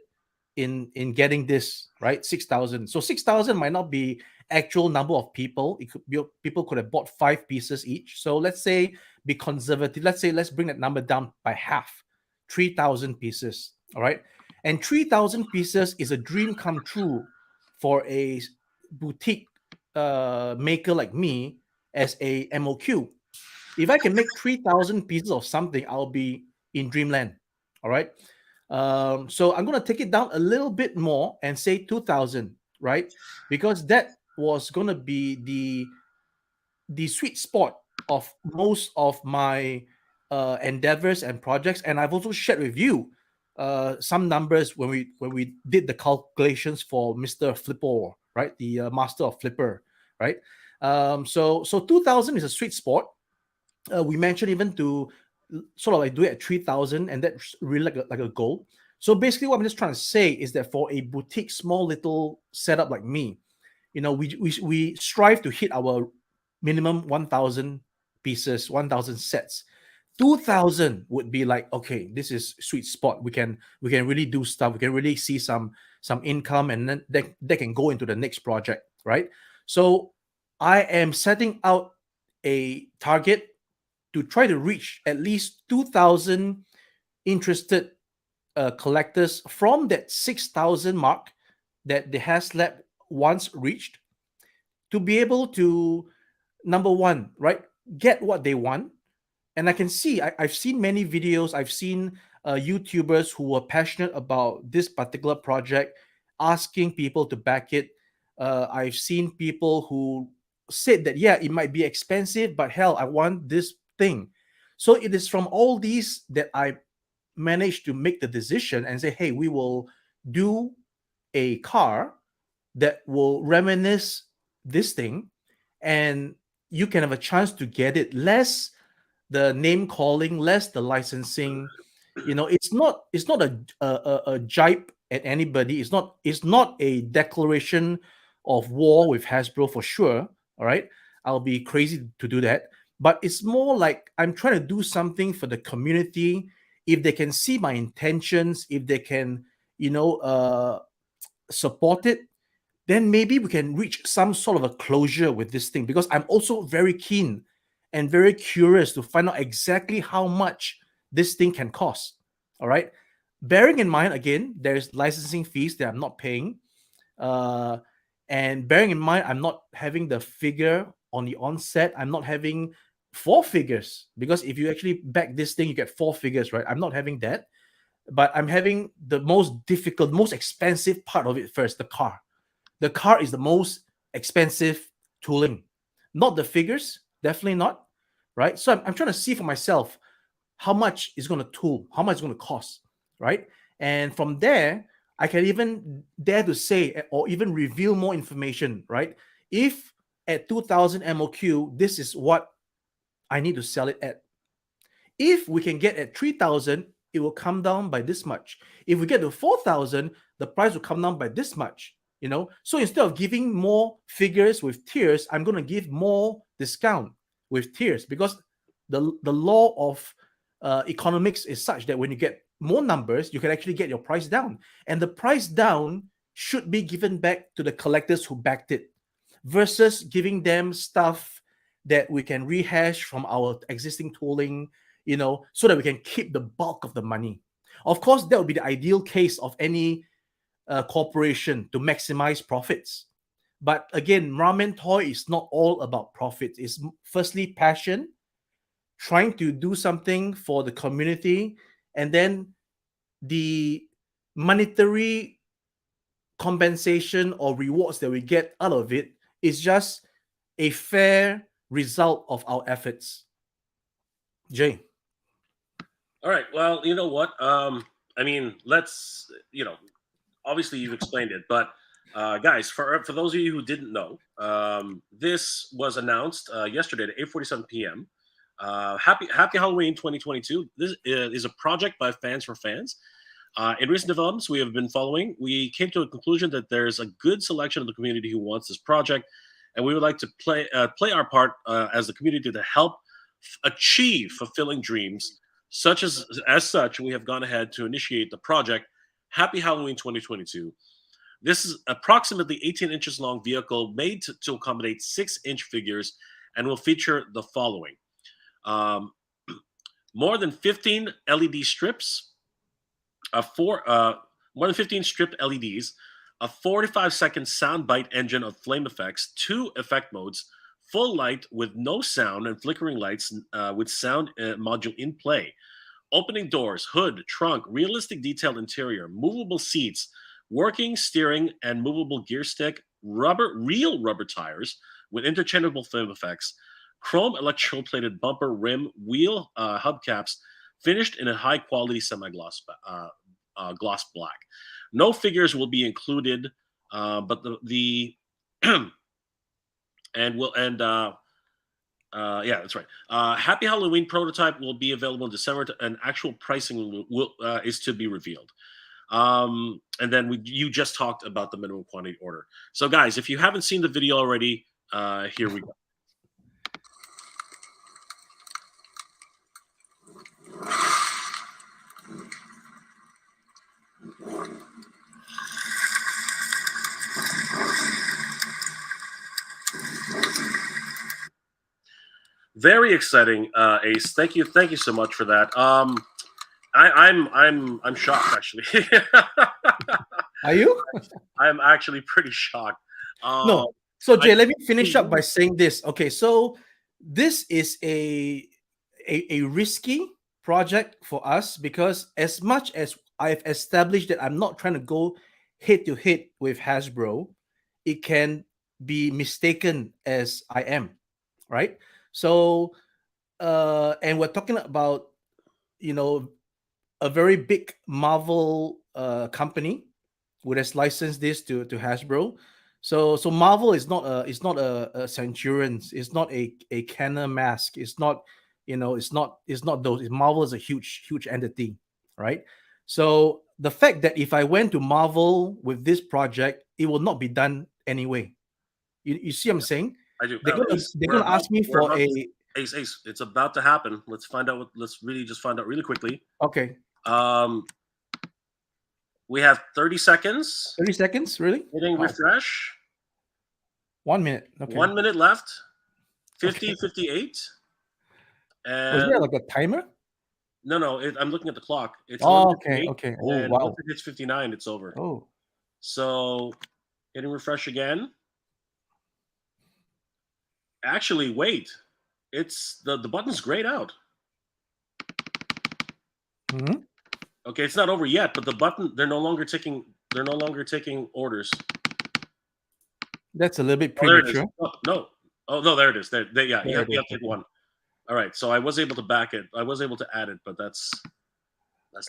in getting this, right? 6,000. So 6,000 might not be actual number of people. It could be people could have bought 5 pieces each. So let's say be conservative. Let's bring that number down by half, 3,000 pieces. All right, and 3,000 pieces is a dream come true for a boutique maker like me as a MOQ. If I can make 3,000 pieces of something, I'll be in dreamland. All right. So I'm going to take it down a little bit more and say 2,000, right? Because that was going to be the sweet spot of most of my endeavors and projects. And I've also shared with you some numbers when we did the calculations for Mr. Flipper, right? The master of Flipper, right? So 2,000 is a sweet spot. We mentioned even to sort of like do it at 3,000, and that's really like a goal. So basically, what I'm just trying to say is that for a boutique, small little setup like me, we strive to hit our minimum 1,000 pieces, 1,000 sets. 2,000 would be like, okay, this is sweet spot. We can really do stuff. We can really see some income, and then they can go into the next project, right? So I am setting out a target to try to reach at least 2,000 interested collectors from that 6,000 mark that the Haslab once reached, to be able to, number one, right, get what they want. And I can see, I've seen many videos, I've seen YouTubers who were passionate about this particular project asking people to back it. I've seen people who said that, yeah, it might be expensive, but hell, I want this thing. So it is from all these that I managed to make the decision and say, hey, we will do a car that will reminisce this thing, and you can have a chance to get it. Less the name calling, less the licensing. It's not a jibe at anybody. It's not a declaration of war with Hasbro for sure. All right, I'll be crazy to do that. But it's more like I'm trying to do something for the community. If they can see my intentions, if they can, support it, then maybe we can reach some sort of a closure with this thing. Because I'm also very keen and very curious to find out exactly how much this thing can cost. All right. Bearing in mind, again, there's licensing fees that I'm not paying. And bearing in mind, I'm not having the figure on the onset. I'm not having 4 figures, because if you actually back this thing, you get 4 figures, right? I'm not having that, but I'm having the most difficult, most expensive part of it first, the car. The car is the most expensive tooling, not the figures, definitely not, right? So I'm trying to see for myself how much is going to tool, how much it's going to cost, right? And from there, I can even dare to say or even reveal more information, right? If at 2,000 MOQ, this is what I need to sell it at. If we can get at 3,000, it will come down by this much. If we get to 4,000, the price will come down by this much. So instead of giving more figures with tiers, I'm going to give more discount with tiers, because the law of economics is such that when you get more numbers, you can actually get your price down, and the price down should be given back to the collectors who backed it, versus giving them stuff that we can rehash from our existing tooling, so that we can keep the bulk of the money. Of course, that would be the ideal case of any corporation to maximize profits. But again, Ramen Toy is not all about profits. It's firstly passion, trying to do something for the community, and then the monetary compensation or rewards that we get out of it is just a fair result of our efforts. Jay. All right. Well, you know what? I mean, let's, obviously you've explained it, but guys, for those of you who didn't know, this was announced yesterday at 8:47 p.m. Happy Halloween 2022. This is a project by fans for fans. In recent developments we have been following, we came to a conclusion that there's a good selection of the community who wants this project, and we would like to play our part as the community to help achieve fulfilling dreams. As such, we have gone ahead to initiate the project Happy Halloween 2022. This is approximately 18 inches long vehicle made to accommodate 6-inch figures and will feature the following. More than 15 LED strips, more than 15 stripped LEDs, a 45-second soundbite engine of flame effects, 2 effect modes, full light with no sound and flickering lights with sound module in play, opening doors, hood, trunk, realistic detailed interior, movable seats, working steering and movable gear stick, real rubber tires with interchangeable flame effects, chrome electroplated bumper, rim, wheel hubcaps, finished in a high quality semi-gloss gloss black. No figures will be included, but the and will and yeah, that's right. Happy Halloween prototype will be available in December, and actual pricing is to be revealed. And then you just talked about the minimum quantity order. So, guys, if you haven't seen the video already, here we go. Very exciting, Ace. Thank you so much for that. I'm shocked, actually. Are you? I'm actually pretty shocked. No. So Jay, let me finish up by saying this. Okay, so this is a risky project for us, because as much as I've established that I'm not trying to go head to head with Hasbro, it can be mistaken as I am, right? So and we're talking about, you know, a very big Marvel company who has licensed this to Hasbro. So Marvel is not a Centurion, it's not a Kenner Mask, it's not, you know, it's not those. Marvel is a huge entity, right? So the fact that if I went to Marvel with this project, it will not be done anyway. You see what I'm saying? I do. They're gonna ask me for Ace, it's about to happen. Let's find out. Let's really just find out really quickly. Okay. We have 30 seconds. 30 seconds, really? Hitting refresh. 1 minute. Okay. 1 minute left. 50, 58. And was there like a timer? No. I'm looking at the clock. It's okay. Oh, wow. Once it hits 59, it's over. Oh. So, hitting refresh again. Actually, wait. It's the button's grayed out. Mm-hmm. Okay, it's not over yet, but the button, they're no longer taking orders. That's a little bit premature. No. Oh no, there it is. There you have to hit 1. All right, so I was able to back it. I was able to add it, but that's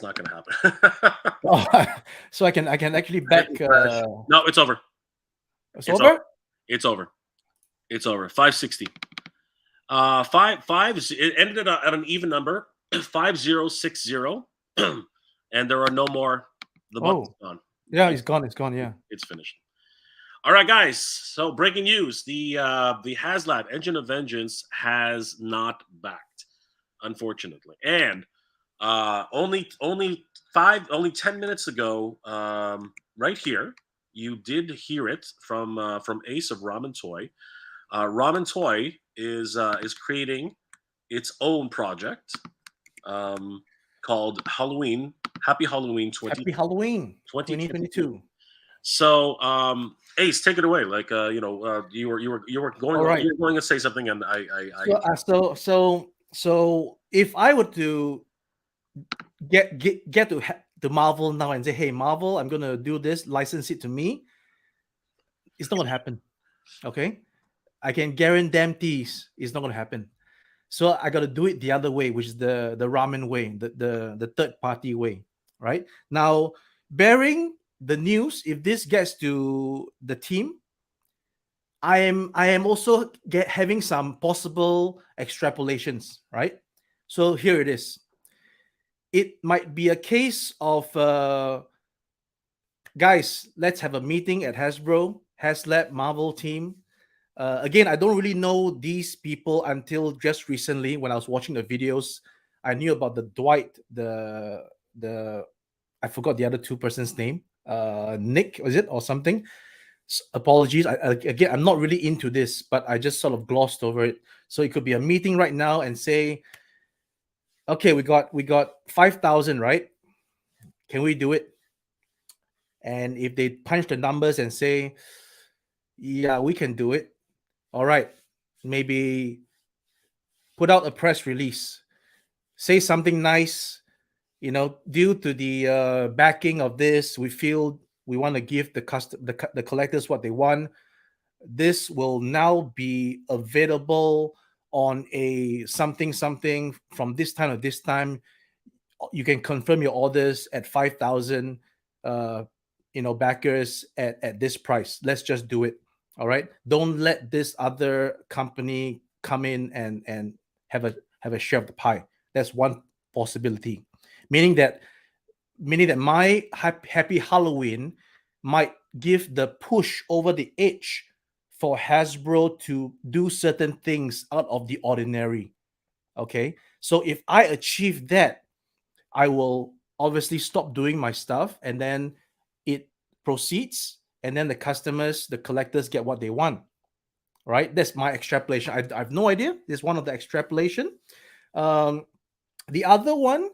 not going to happen. So I can actually back. No, it's over. It's over. It's over. It's over. 560. 5. It ended at an even number. 5060. And there are no more. The button's gone. Yeah, it's gone. It's gone. Yeah, it's finished. All right, guys. So breaking news: the Haslab Engine of Vengeance has not backed, unfortunately, and only 10 minutes ago, right here, you did hear it from Ace of Ramen Toy. Ramen Toy is creating its own project called Happy Halloween 2022. So, Ace, take it away. Like, you were going to say something, and So if I were to get to Marvel now and say, hey, Marvel, I'm gonna do this, license it to me, it's not gonna happen. Okay, I can guarantee it's not gonna happen. So I got to do it the other way, which is the ramen way, the third party way, right? Now, bearing the news, if this gets to the team, I am also having some possible extrapolations, right? So here it is. It might be a case of guys, let's have a meeting at Hasbro Haslab Marvel team. Again, I don't really know these people until just recently when I was watching the videos. I knew about the Dwight, the I forgot the other 2 person's name, Nick, was it, or something? Apologies. Again, I'm not really into this, but I just sort of glossed over it. So it could be a meeting right now and say, okay, we got 5,000, right? Can we do it? And if they punch the numbers and say, yeah, we can do it. All right, maybe put out a press release, say something nice. Due to the backing of this, we feel we want to give the collectors what they want. This will now be available on a something from this time to this time. You can confirm your orders at 5,000 backers at this price. Let's just do it. All right, don't let this other company come in and have a share of the pie. That's one possibility, meaning that my happy Halloween might give the push over the edge for Hasbro to do certain things out of the ordinary. Okay, so if I achieve that, I will obviously stop doing my stuff, and then it proceeds, and then the customers, the collectors, get what they want. Right? That's my extrapolation. I have no idea. This is one of the extrapolation. The other one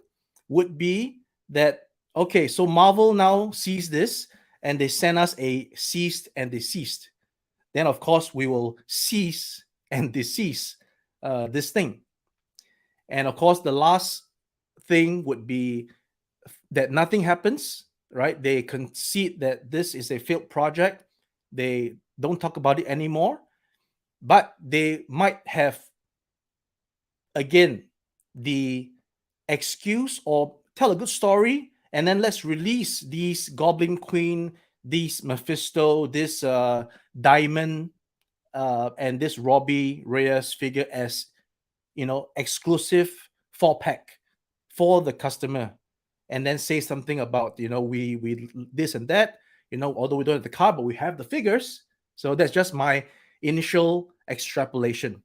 would be that, okay, so Marvel now sees this and they send us a ceased and desist. Then, of course, we will cease and desist this thing. And of course, the last thing would be that nothing happens, right? They concede that this is a failed project. They don't talk about it anymore, but they might have, again, the excuse or tell a good story, and then let's release these Goblin Queen, these Mephisto, this Diamond, and this Robbie Reyes figure as exclusive 4-pack for the customer, and then say something about we this and that, although we don't have the card, but we have the figures. So that's just my initial extrapolation.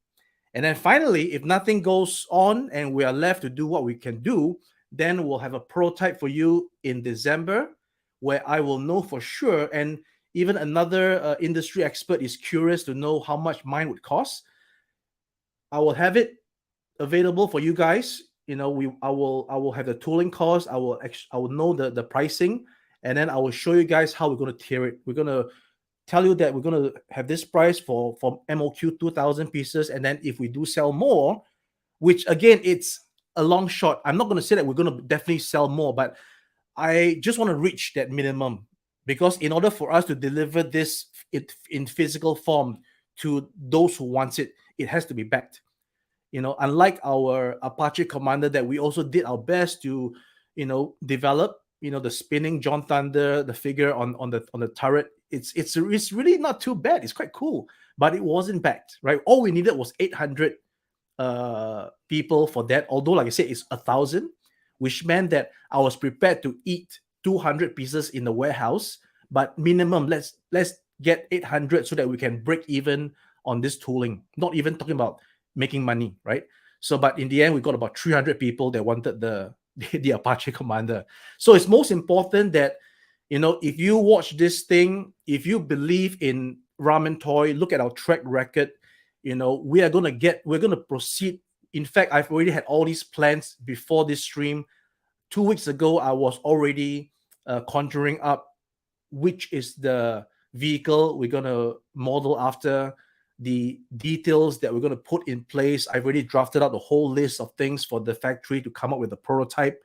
And then finally, if nothing goes on and we are left to do what we can do, then we'll have a prototype for you in December where I will know for sure. And even another industry expert is curious to know how much mine would cost. I will have it available for you guys. I will have the tooling cost. I will know the pricing, and then I will show you guys how we're going to tier it. We're going to tell you that we're going to have this price for MOQ 2,000 pieces, and then if we do sell more, which again, it's a long shot. I'm not going to say that we're going to definitely sell more, but I just want to reach that minimum, because in order for us to deliver this in physical form to those who want it, it has to be backed. Unlike our Apache Commander that we also did our best to, develop, the spinning John Thunder, the figure on the turret. It's really not too bad. It's quite cool, but it wasn't backed, right? All we needed was 800 people for that. Although, like I said, it's 1,000, which meant that I was prepared to eat 200 pieces in the warehouse, but minimum, let's get 800 so that we can break even on this tooling. Not even talking about making money, right? So, but in the end, we got about 300 people that wanted the Apache Commander. So it's most important that, if you watch this thing, if you believe in Ramen Toy, look at our track record. We're going to proceed. In fact, I've already had all these plans before this stream. 2 weeks ago, I was already conjuring up which is the vehicle we're going to model after, the details that we're going to put in place. I've already drafted out the whole list of things for the factory to come up with a prototype.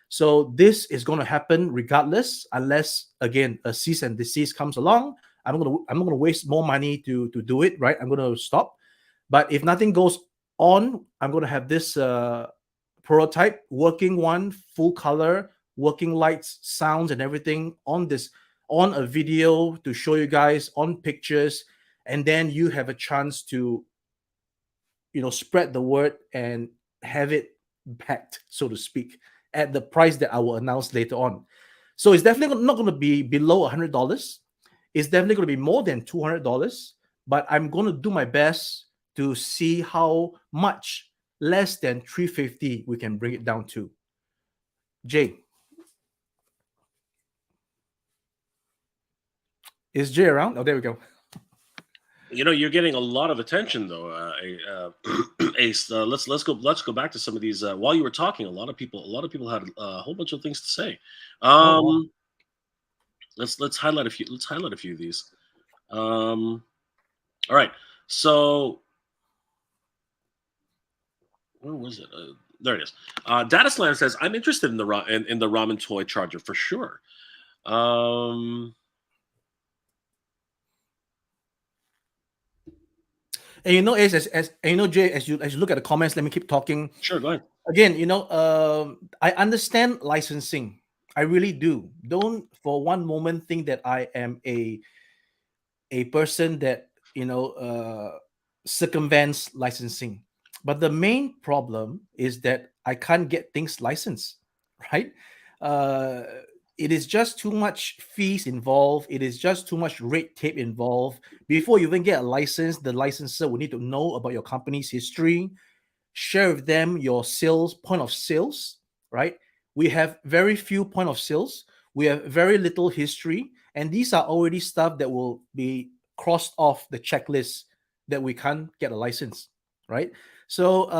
So this is going to happen regardless, unless again a cease and desist comes along. I'm going to waste more money to do it, right? I'm going to stop. But if nothing goes on, I'm going to have this prototype, working one, full color, working lights, sounds, and everything on a video to show you guys, on pictures, and then you have a chance to spread the word and have it packed, so to speak, at the price that I will announce later on. So it's definitely not going to be below $100. It's definitely going to be more than $200, but I'm going to do my best to see how much less than $350 we can bring it down to. Jay. Is Jay around? Oh, there we go. You're getting a lot of attention though, Ace. Let's go back to some of these. While you were talking, a lot of people had a whole bunch of things to say. Oh, wow. Let's highlight a few. Let's highlight a few of these. All right. So where was it? There it is. Dataslam says, "I'm interested in the Ramen Toy charger for sure." And you know, Ace, and you know, Jay, as you look at the comments, let me keep talking. Sure, go ahead. Again, I understand licensing. I really do. Don't for one moment think that I am a person that circumvents licensing. But the main problem is that I can't get things licensed, right? Uh, it is just too much fees involved. It is just too much red tape involved. Before you even get a license, the licensor will need to know about your company's history, share with them your point of sales, right? We have very few point of sales. We have very little history, and these are already stuff that will be crossed off the checklist that we can't get a license, right? So,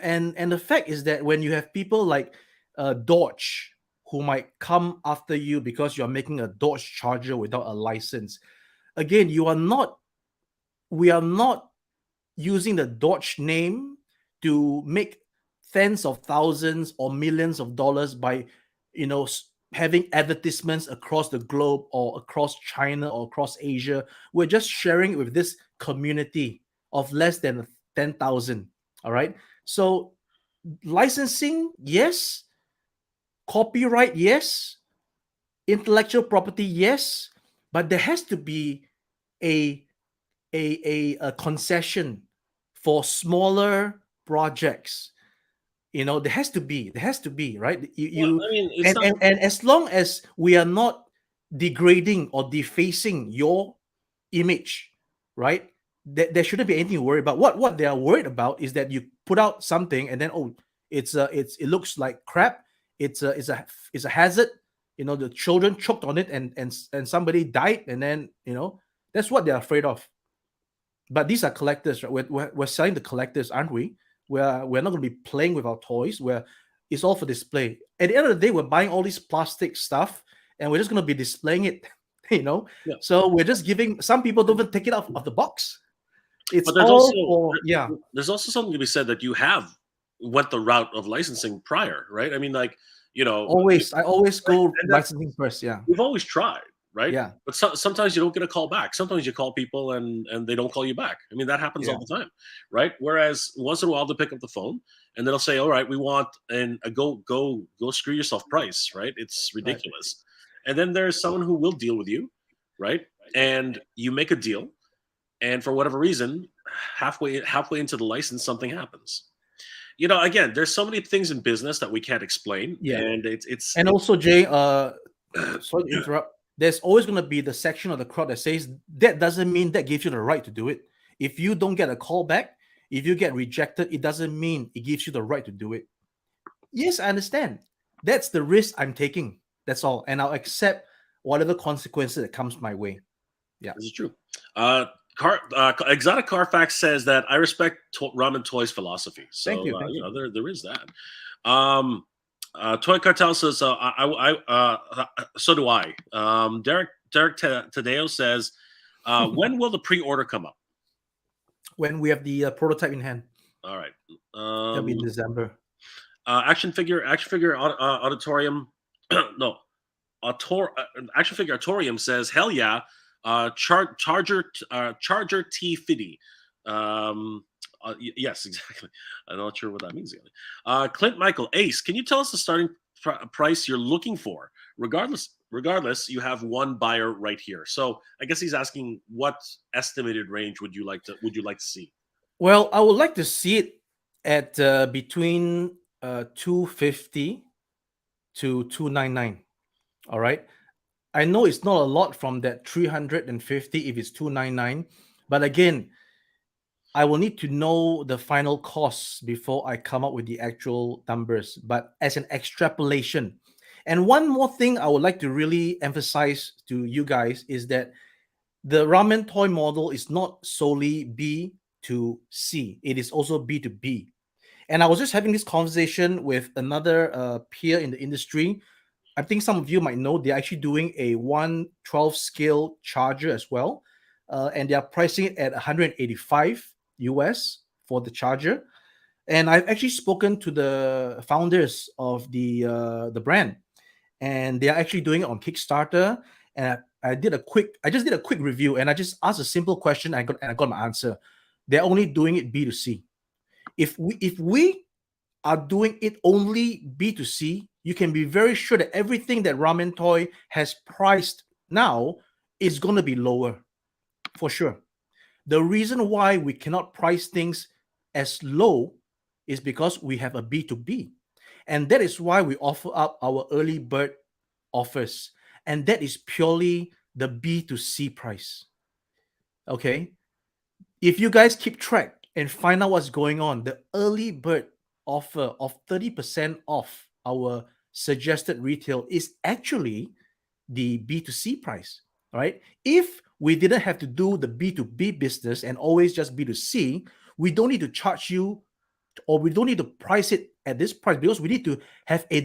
and the fact is that when you have people like Dodge who might come after you because you're making a Dodge Charger without a license, again, we are not using the Dodge name to make tens of thousands or millions of dollars by, having advertisements across the globe or across China or across Asia. We're just sharing it with this community of less than 10,000. All right. So licensing, yes. Copyright, yes. Intellectual property, yes. But there has to be a a concession for smaller projects. There has to be, right? Well, I mean, it's not. And as long as we are not degrading or defacing your image, right? There shouldn't be anything to worry about. What they are worried about is that you put out something and then it looks like crap. It's a hazard. The children choked on it and somebody died, and then that's what they're afraid of. But these are collectors, right? We're selling the collectors, aren't we? We're not going to be playing with our toys. It's all for display. At the end of the day, we're buying all this plastic stuff, and we're just going to be displaying it. Yeah. So we're just giving. Some people don't even take it out of the box. It's But there's all also for there's also something to be said that you have went the route of licensing prior, right? I mean, like I always go and licensing first. Yeah, we've always tried, right? yeah, But sometimes you don't get a call back. Sometimes you call people and they don't call you back. I mean, that happens yeah. all the time, right? Whereas once in a while they'll pick up the phone and they'll say, "All right, we want a go screw yourself price," right? It's Right. ridiculous. And then there's someone who will deal with you, right? And you make a deal, and for whatever reason, halfway into the license, something happens. Again, there's so many things in business that we can't explain, Yeah. and it's And also, Jay, sorry to interrupt. There's always going to be the section of the crowd that says that doesn't mean that gives you the right to do it. If you don't get a call back, if you get rejected, it doesn't mean it gives you the right to do it. Yes, I understand. That's the risk I'm taking. That's all. And I'll accept whatever consequences that comes my way. Yeah. This is true. Exotic Carfax says that I respect Ramen Toy's philosophy. So Thank you. Thank you. there is that. Toy Cartel says so do I. Derek Tadeo says when will the pre-order come up? When we have the prototype in hand. All right. That'll be in December. Action figure auditorium. No, action figure auditorium says hell yeah. Charger T50. Yes, exactly. I'm not sure what that means exactly. Clint Michael Ace, can you tell us the starting price you're looking for? Regardless, you have one buyer right here. So I guess he's asking what estimated range would you like to see? Well, I would like to see it at between 250 to 299. All right. I know it's not a lot from that 350 if it's 299, but again, I will need to know the final costs before I come up with the actual numbers, but as an extrapolation. And one more thing I would like to really emphasize to you guys is that the Ramen Toy model is not solely B to C, it is also B to B. And I was just having this conversation with another peer in the industry. I think some of you might know they're actually doing a 1/12 scale charger as well. And they are pricing it at 185 US for the charger. And I've actually spoken to the founders of the brand, and they are actually doing it on Kickstarter. And I just did a quick review, and I just asked a simple question. I got my answer. They're only doing it B2C. If we are doing it only B2C, you can be very sure that everything that Ramen Toy has priced now is going to be lower for sure. The reason why we cannot price things as low is because we have a B2B. And that is why we offer up our early bird offers. And that is purely the B2C price. Okay. If you guys keep track and find out what's going on, the early bird offer of 30% off our suggested retail is actually the B2C price. All right. If we didn't have to do the B2B business and always just B2C, we don't need to charge you, or we don't need to price it at this price, because we need to have a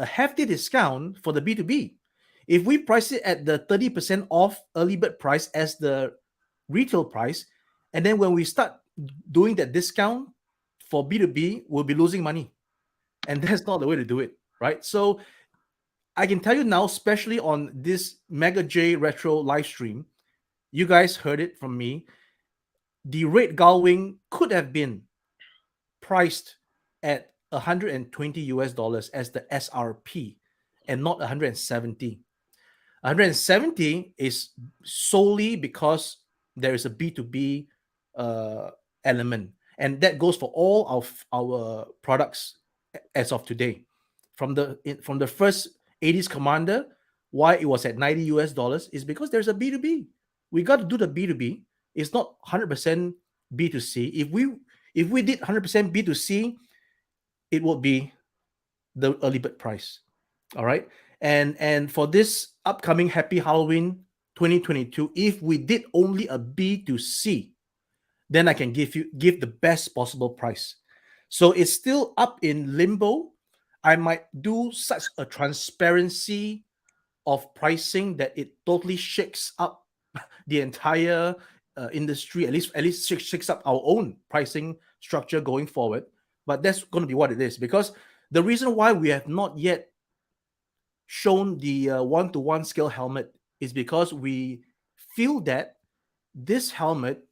hefty discount for the B2B. If we price it at the 30% off early bird price as the retail price, and then when we start doing that discount for B2B, we'll be losing money. And that's not the way to do it, right? So I can tell you now, especially on this Mega J Retro live stream, you guys heard it from me. The Red Gullwing could have been priced at 120 US dollars as the SRP and not 170. 170 is solely because there is a B2B element, and that goes for all of our products as of today. From the first 80s Commander, why it was at 90 US dollars is because there's a B2B. We got to do the B2B. It's not 100% B2C. If we did 100% B2C, it would be the early bird price. All right. And for this upcoming Happy Halloween 2022, if we did only a B2C, then I can give the best possible price. So it's still up in limbo. I might do such a transparency of pricing that it totally shakes up the entire industry, at least shakes up our own pricing structure going forward. But that's going to be what it is, because the reason why we have not yet shown the 1-to-1 scale helmet is because we feel that this helmet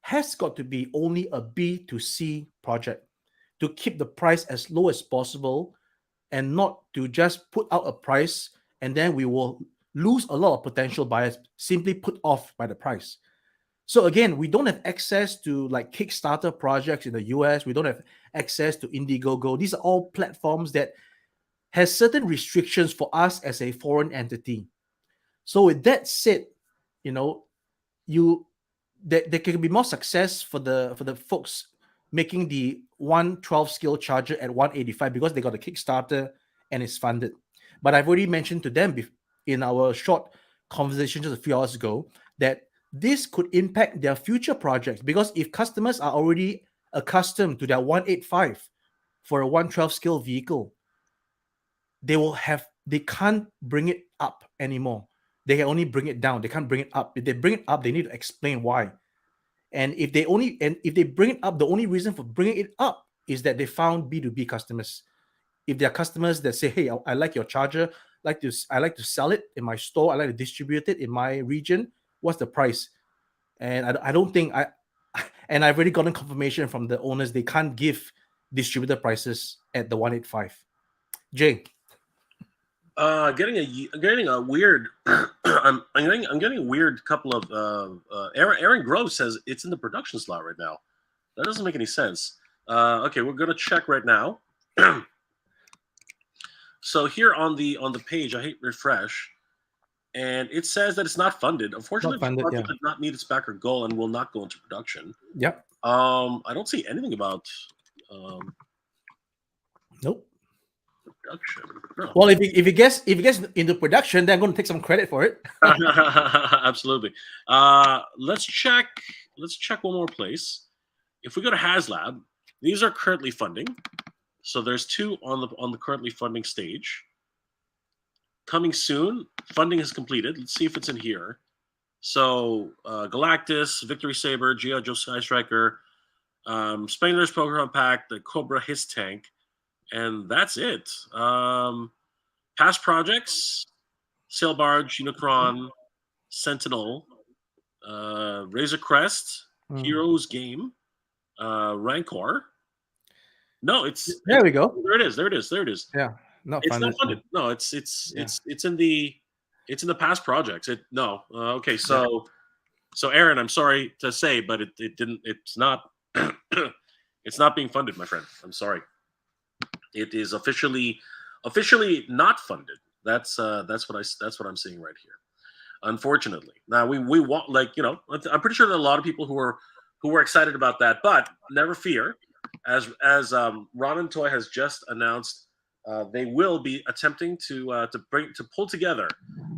has got to be only a B2C project to keep the price as low as possible, and not to just put out a price and then we will lose a lot of potential buyers simply put off by the price. So again, we don't have access to like Kickstarter projects in the US. We don't have access to Indiegogo. These are all platforms that has certain restrictions for us as a foreign entity. So with that said, you know, there can be more success for the folks making the 1/12 scale charger at 185 because they got a Kickstarter and it's funded. But I've already mentioned to them in our short conversation just a few hours ago that this could impact their future projects, because if customers are already accustomed to their 185 for a 1/12 scale vehicle, they can't bring it up anymore. They can only bring it down. They can't bring it up. If they bring it up, they need to explain why. And if they bring it up, the only reason for bringing it up is that they found B2B customers. If there are customers that say, "Hey, I like your charger. I like to sell it in my store. I like to distribute it in my region. What's the price?" And I don't think and I've already gotten confirmation from the owners they can't give distributor prices at the 185. Jay. Getting a weird I'm getting a weird couple of Aaron Grove says it's in the production slot right now. That doesn't make any sense. Okay, we're gonna check right now. So here on the page, I hit refresh, and it says that it's not funded. Unfortunately, the project did not meet its backer goal and will not go into production. Yep. I don't see anything about. Nope. Production. No. Well, if it gets into production, then I'm going to take some credit for it. Absolutely. Let's check one more place. If we go to Haslab, these are currently funding. So there's 2 on the currently funding stage. Coming soon, funding is completed. Let's see if it's in here. So Galactus, Victory Saber, G.I. Joe Sky Striker, Spangler's Program Pack, the Cobra His Tank, and that's it. Past projects: Sail Barge, Unicron, Sentinel, Razor Crest, Heroes Game, Rancor. No, there we go. There it is. Yeah, It's not funded. No, it's in the past projects. Okay. So Aaron, I'm sorry to say, but it didn't. It's not. It's not being funded, my friend. I'm sorry. It is officially not funded. That's what I'm seeing right here. Unfortunately, now we want, like, I'm pretty sure that a lot of people who were excited about that, but never fear, as Ramen Toy has just announced, they will be attempting to pull together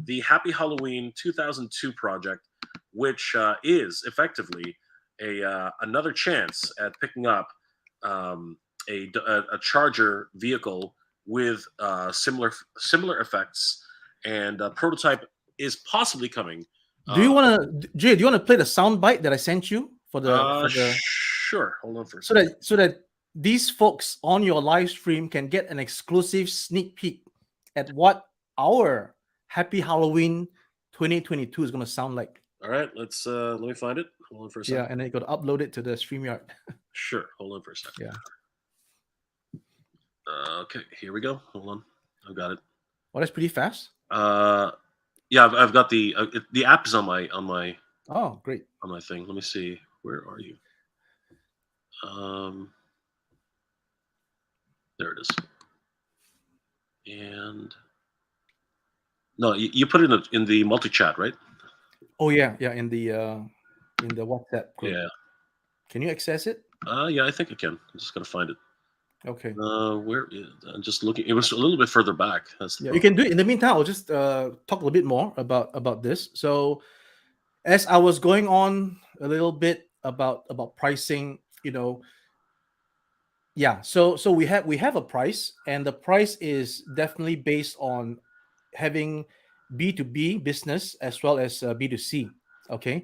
the Happy Halloween 2002 project, which is effectively another chance at picking up a Charger vehicle with similar effects, and a prototype is possibly coming. Do you want to, Jay? Do you want to play the sound bite that I sent you for the? Sure. Hold on for a second. So that these folks on your live stream can get an exclusive sneak peek at what our Happy Halloween 2022 is going to sound like. All right, let me find it. Hold on for a second. Yeah, and then you got to upload it to the StreamYard. Sure. Hold on for a second. Yeah. Okay, here we go. Hold on, I've got it. Oh, that's pretty fast. Yeah, I've got the app is on my. Oh, great. On my thing. Let me see. Where are you? There it is. And no, you put it in the multi chat, right? Oh yeah, in the WhatsApp group. Yeah. Can you access it? Yeah, I think I can. I'm just gonna find it. Okay. Where I'm just looking. It was a little bit further back. Yeah, you can do it. In the meantime, I'll just talk a little bit more about this. So, as I was going on a little bit about pricing, yeah. So we have a price, and the price is definitely based on having B2B business as well as B2C. Okay.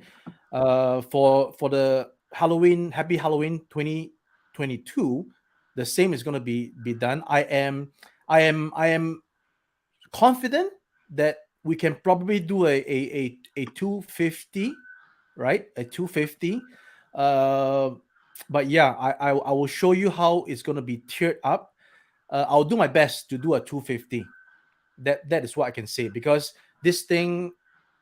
For the Happy Halloween 2022, the same is going to be done. I am confident that we can probably do a 250, right? A 250. But yeah, I will show you how it's going to be tiered up. I'll do my best to do a 250. That is what I can say, because this thing,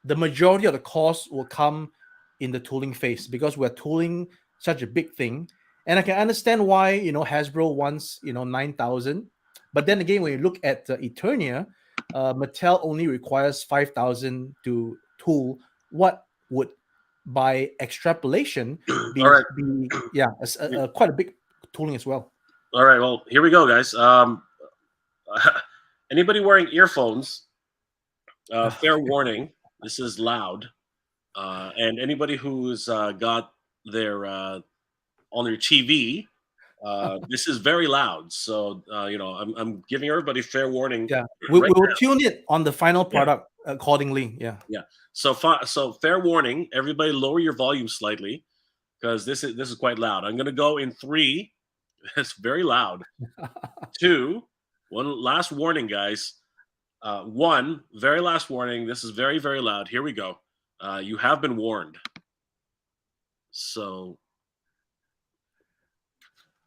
the majority of the cost will come in the tooling phase, because we're tooling such a big thing. And I can understand why Hasbro wants 9,000, but then again, when you look at Eternia, Mattel only requires 5,000 to tool what would, by extrapolation, be quite a big tooling as well. All right, well, here we go, guys. Anybody wearing earphones, fair warning, this is loud. And anybody who's got their on their TV, this is very loud. So I'm giving everybody fair warning. Yeah, we will tune it on the final product accordingly. Yeah. So fair warning, everybody, lower your volume slightly, because this is quite loud. I'm gonna go in 3. It's very loud. 2. One last warning, guys. 1, very last warning. This is very, very loud. Here we go. You have been warned. So,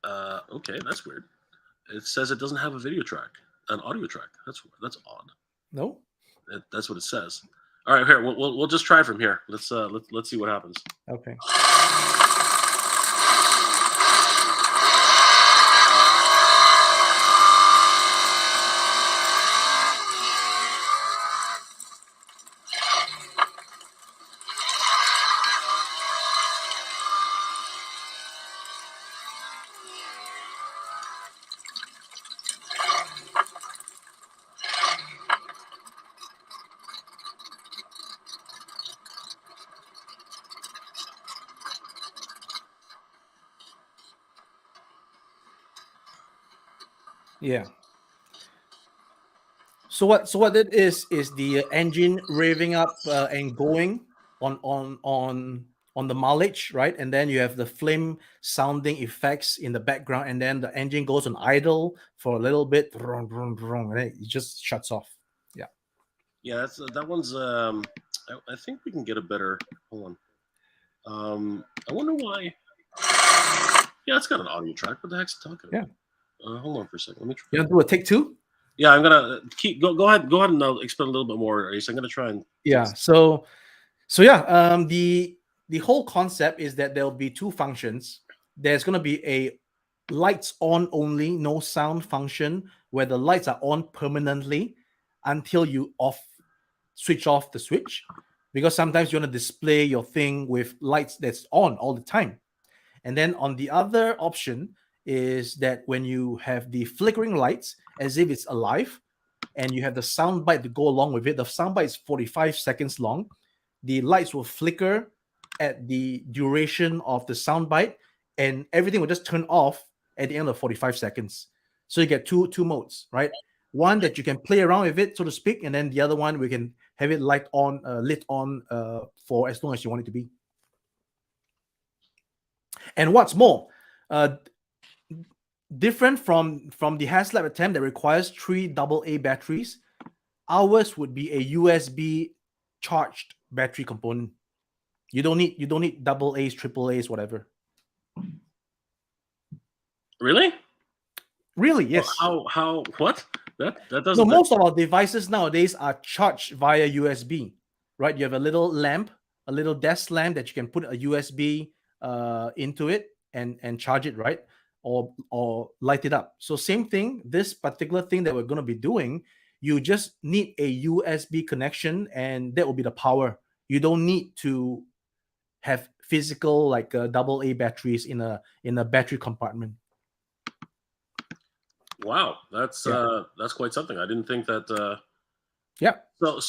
okay, that's weird. It says it doesn't have a video track, an audio track. That's odd. No, that's what it says. All right, here we'll just try from here. Let's see what happens. Okay. Yeah. So what it is the engine revving up and going on the mileage, right? And then you have the flame sounding effects in the background, and then the engine goes on idle for a little bit, and then it just shuts off. Yeah. Yeah, that one's. I think we can get a better. Hold on. I wonder why. Yeah, it's got an audio track. What the heck's it talking about? Hold on for a second. Let me try. You want to do a take two? Yeah, I'm gonna go ahead and explain a little bit more, Ace. I'm gonna try and So yeah, the whole concept is that there'll be two functions. There's gonna be a lights on only, no sound function, where the lights are on permanently until you switch off the switch, because sometimes you want to display your thing with lights that's on all the time. And then on the other option is that when you have the flickering lights as if it's alive, and you have the sound bite to go along with it. The sound bite is 45 seconds long. The lights will flicker at the duration of the sound bite, and everything will just turn off at the end of 45 seconds. So you get two modes, right? One that you can play around with it, so to speak, and then the other one we can have it lit on for as long as you want it to be. And what's more, different from the Haslab attempt that requires 3 AA batteries, ours would be a USB charged battery component. You don't need AA's, AAA's, whatever. Really? Really? Yes. How what? That doesn't. No, most of our devices nowadays are charged via USB, right? You have a little lamp, a little desk lamp that you can put a USB into it and charge it, right? Or light it up. So same thing, this particular thing that we're going to be doing, you just need a USB connection, and that will be the power. You don't need to have physical like AA batteries in a battery compartment. Wow, that's quite something. I didn't think that. Yeah. But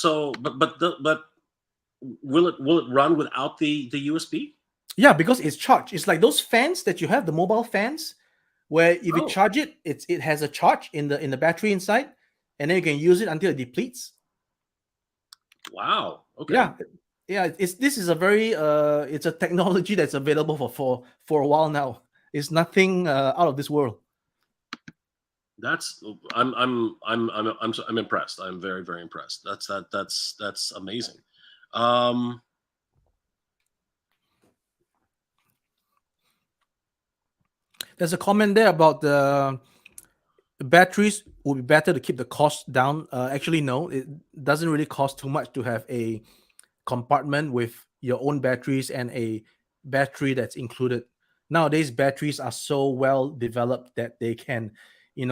will it run without the USB? Yeah, because it's charged. It's like those fans that you have, the mobile fans, where if you charge it, it has a charge in the battery inside, and then you can use it until it depletes. Wow. Okay. Yeah. This is a very it's a technology that's available for a while now. It's nothing out of this world. I'm impressed. I'm very, very impressed. That's amazing. There's a comment there about the batteries would be better to keep the cost down. Actually, no, it doesn't really cost too much to have a compartment with your own batteries and a battery that's included. Nowadays, batteries are so well developed that they can,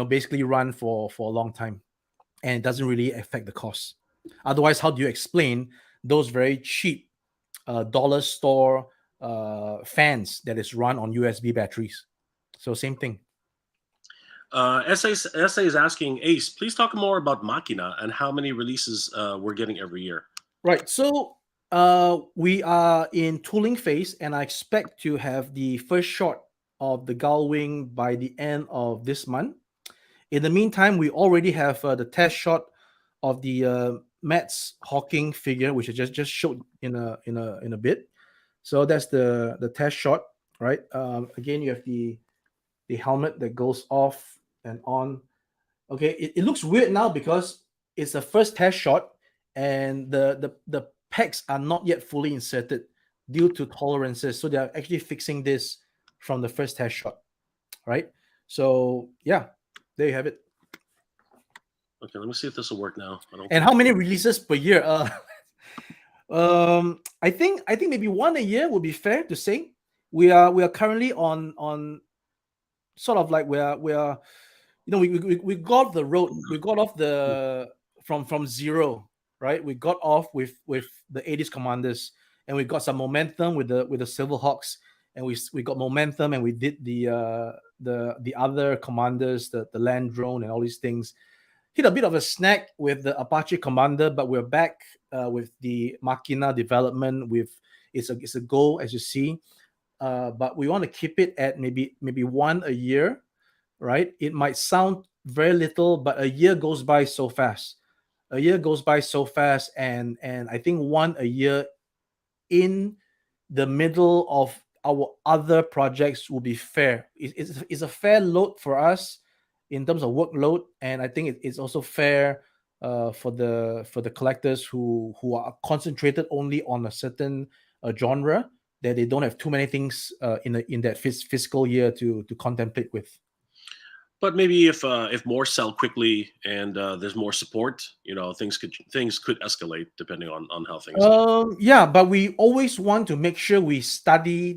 basically run for a long time, and it doesn't really affect the cost. Otherwise, how do you explain those very cheap dollar store fans that is run on USB batteries? So same thing. SA is asking, Ace, please talk more about Machina and how many releases we're getting every year. Right. So we are in tooling phase, and I expect to have the first shot of the gull wing by the end of this month. In the meantime, we already have the test shot of the Matt's Hawking figure, which I just showed in a bit. So that's the test shot, right? Again, you have the helmet that goes off and on. Okay, it looks weird now because it's the first test shot, and the pegs are not yet fully inserted due to tolerances. So they're actually fixing this from the first test shot, right? So yeah, there you have it. Okay, let me see if this will work now. And how many releases per year? I think maybe one a year would be fair to say. We are currently on sort of like we are we got off the road. We got off the from zero, right? We got off with the 80s commanders, and we got some momentum with the Silverhawks, and we got momentum, and we did the other commanders, the land drone and all these things. Hit a bit of a snag with the Apache commander, but we're back with the Machina development. It's a goal, as you see, but we want to keep it at maybe one a year, right? It might sound very little, but a year goes by so fast. A year goes by so fast, and I think a year in the middle of our other projects will be fair. It's a fair load for us in terms of workload, and I think it's also fair for the collectors who are concentrated only on a certain genre, that they don't have too many things in that fiscal year to contemplate with. But maybe if more sell quickly and there's more support, things could escalate depending on how things go. Yeah, but we always want to make sure we study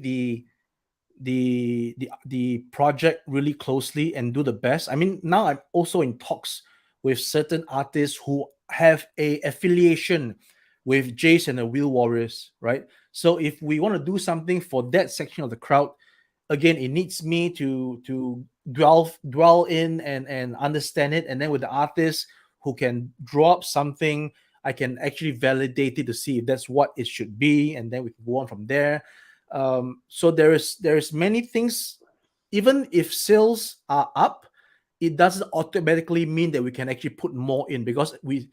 the project really closely and do the best. I mean, now I'm also in talks with certain artists who have a affiliation with Jace and the Wheel Warriors, right? So if we want to do something for that section of the crowd, again, it needs me to dwell in and understand it, and then with the artist who can draw up something, I can actually validate it to see if that's what it should be, and then we can go on from there. So there's many things. Even if sales are up, it doesn't automatically mean that we can actually put more in, because we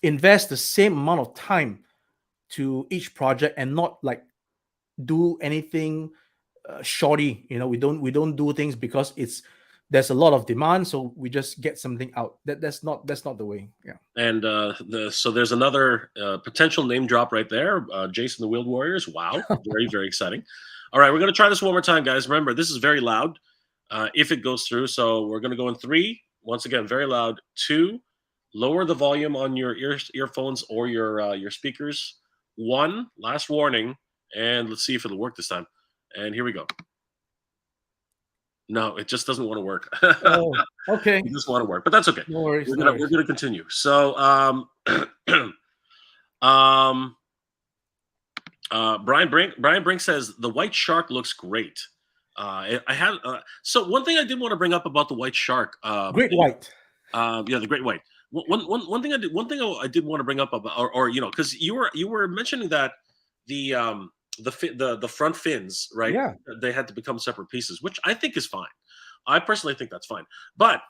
invest the same amount of time to each project and not like do anything shoddy. We don't do things because there's a lot of demand, so we just get something out. That's not the way. Yeah. And so there's another potential name drop right there. Jason the Wheeled Warriors. Wow, very very exciting. All right, we're gonna try this one more time, guys. Remember, this is very loud if it goes through. So we're gonna go in 3. Once again, very loud. 2, lower the volume on your earphones or your speakers. 1, last warning, and let's see if it'll work this time. And here we go. No, it just doesn't want to work. Oh, okay. It doesn't want to work, but that's okay. No worries. We're gonna continue. So, Brian Brink says the white shark looks great. I had so one thing I did want to bring up about the white shark. Great white. Yeah, the great white. One thing I did want to bring up about, or because you were mentioning that the front fins, right? Yeah. They had to become separate pieces, which I think is fine. I personally think that's fine, but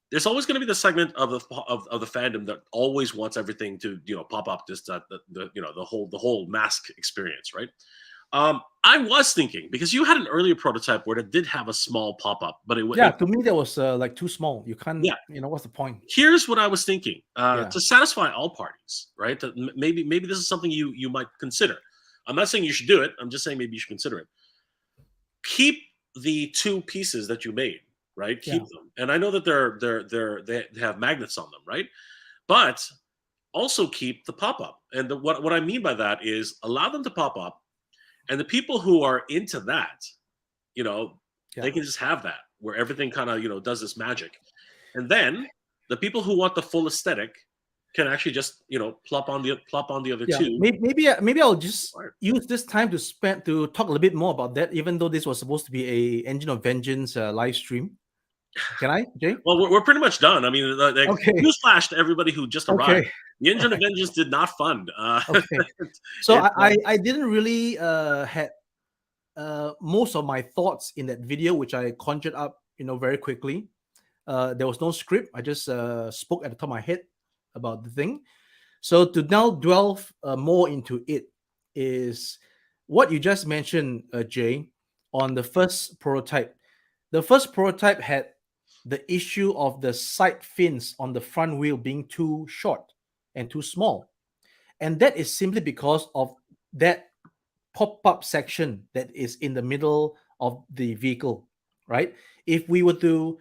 there's always going to be the segment of the fandom that always wants everything to pop up, just the whole mask experience, right? I was thinking, because you had an earlier prototype where it did have a small pop up, but to me that was like too small. You can't. Yeah. What's the point? Here's what I was thinking to satisfy all parties, right? That maybe this is something you might consider. I'm not saying you should do it. I'm just saying maybe you should consider it. Keep the 2 pieces that you made, right? Keep them. And I know that they have magnets on them, right? But also keep the pop-up. And what I mean by that is allow them to pop up, and the people who are into that, they can just have that, where everything kind of does this magic. And then the people who want the full aesthetic can actually just plop on the other 2. Maybe I'll just use this time to talk a little bit more about that, even though this was supposed to be a Engine of Vengeance live stream. Can I, Jay? Well, we're pretty much done. I mean, newsflash to everybody who just arrived. Okay. The Engine of Vengeance did not fund. Okay. So I didn't really had most of my thoughts in that video, which I conjured up very quickly. There was no script. I just spoke at the top of my head about the thing. So to now delve more into it is what you just mentioned, Jay, on the first prototype. The first prototype had the issue of the side fins on the front wheel being too short and too small. And that is simply because of that pop-up section that is in the middle of the vehicle, right? If we were to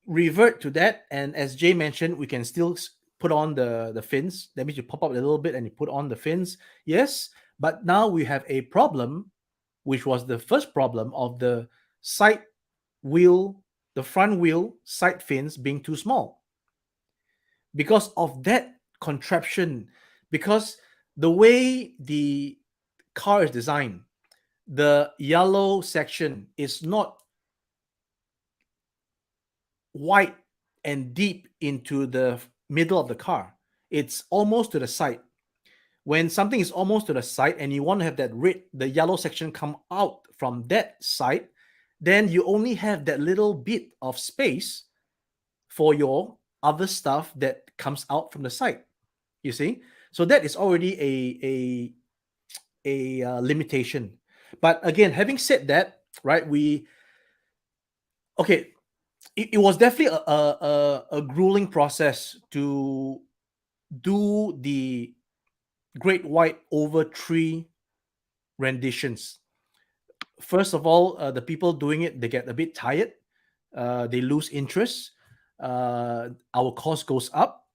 revert to that, and as Jay mentioned, we can still put on the fins. That means you pop up a little bit and you put on the fins. Yes, but now we have a problem, which was the first problem of the side wheel, the front wheel side fins being too small. Because of that contraption, because the way the car is designed, the yellow section is not wide and deep into the middle of the car. It's almost to the side. When something is almost to the side and you want to have that the yellow section come out from that side, then you only have that little bit of space for your other stuff that comes out from the side. You see, so that is already a limitation. But again, having said that, right? Okay, it was definitely a grueling process to do the Great White over 3 renditions. First of all, the people doing it, they get a bit tired, they lose interest, our cost goes up,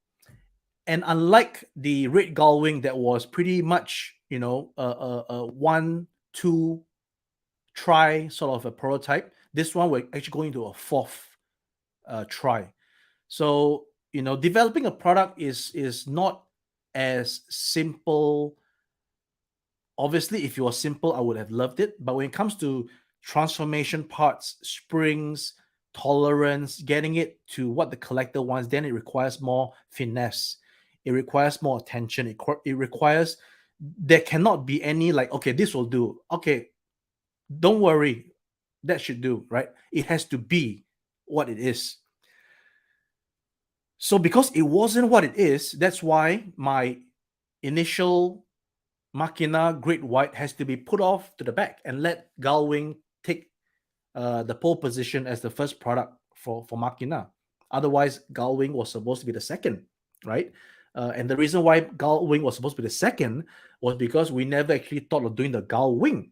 and unlike the Red Gullwing that was pretty much, a 1-2 try sort of a prototype, this one we're actually going to a 4th try. So developing a product is not as simple. Obviously, if it was simple, I would have loved it. But when it comes to transformation parts, springs, tolerance, getting it to what the collector wants, then it requires more finesse. It requires more attention. It requires, there cannot be any like, okay, this will do. Okay, don't worry, that should do, right? It has to be what it is. So because it wasn't what it is, that's why my initial Machina Great White has to be put off to the back and let Gullwing take the pole position as the first product for Machina. Otherwise, Gullwing was supposed to be the second, right? And the reason why Gullwing was supposed to be the second was because we never actually thought of doing the Gullwing,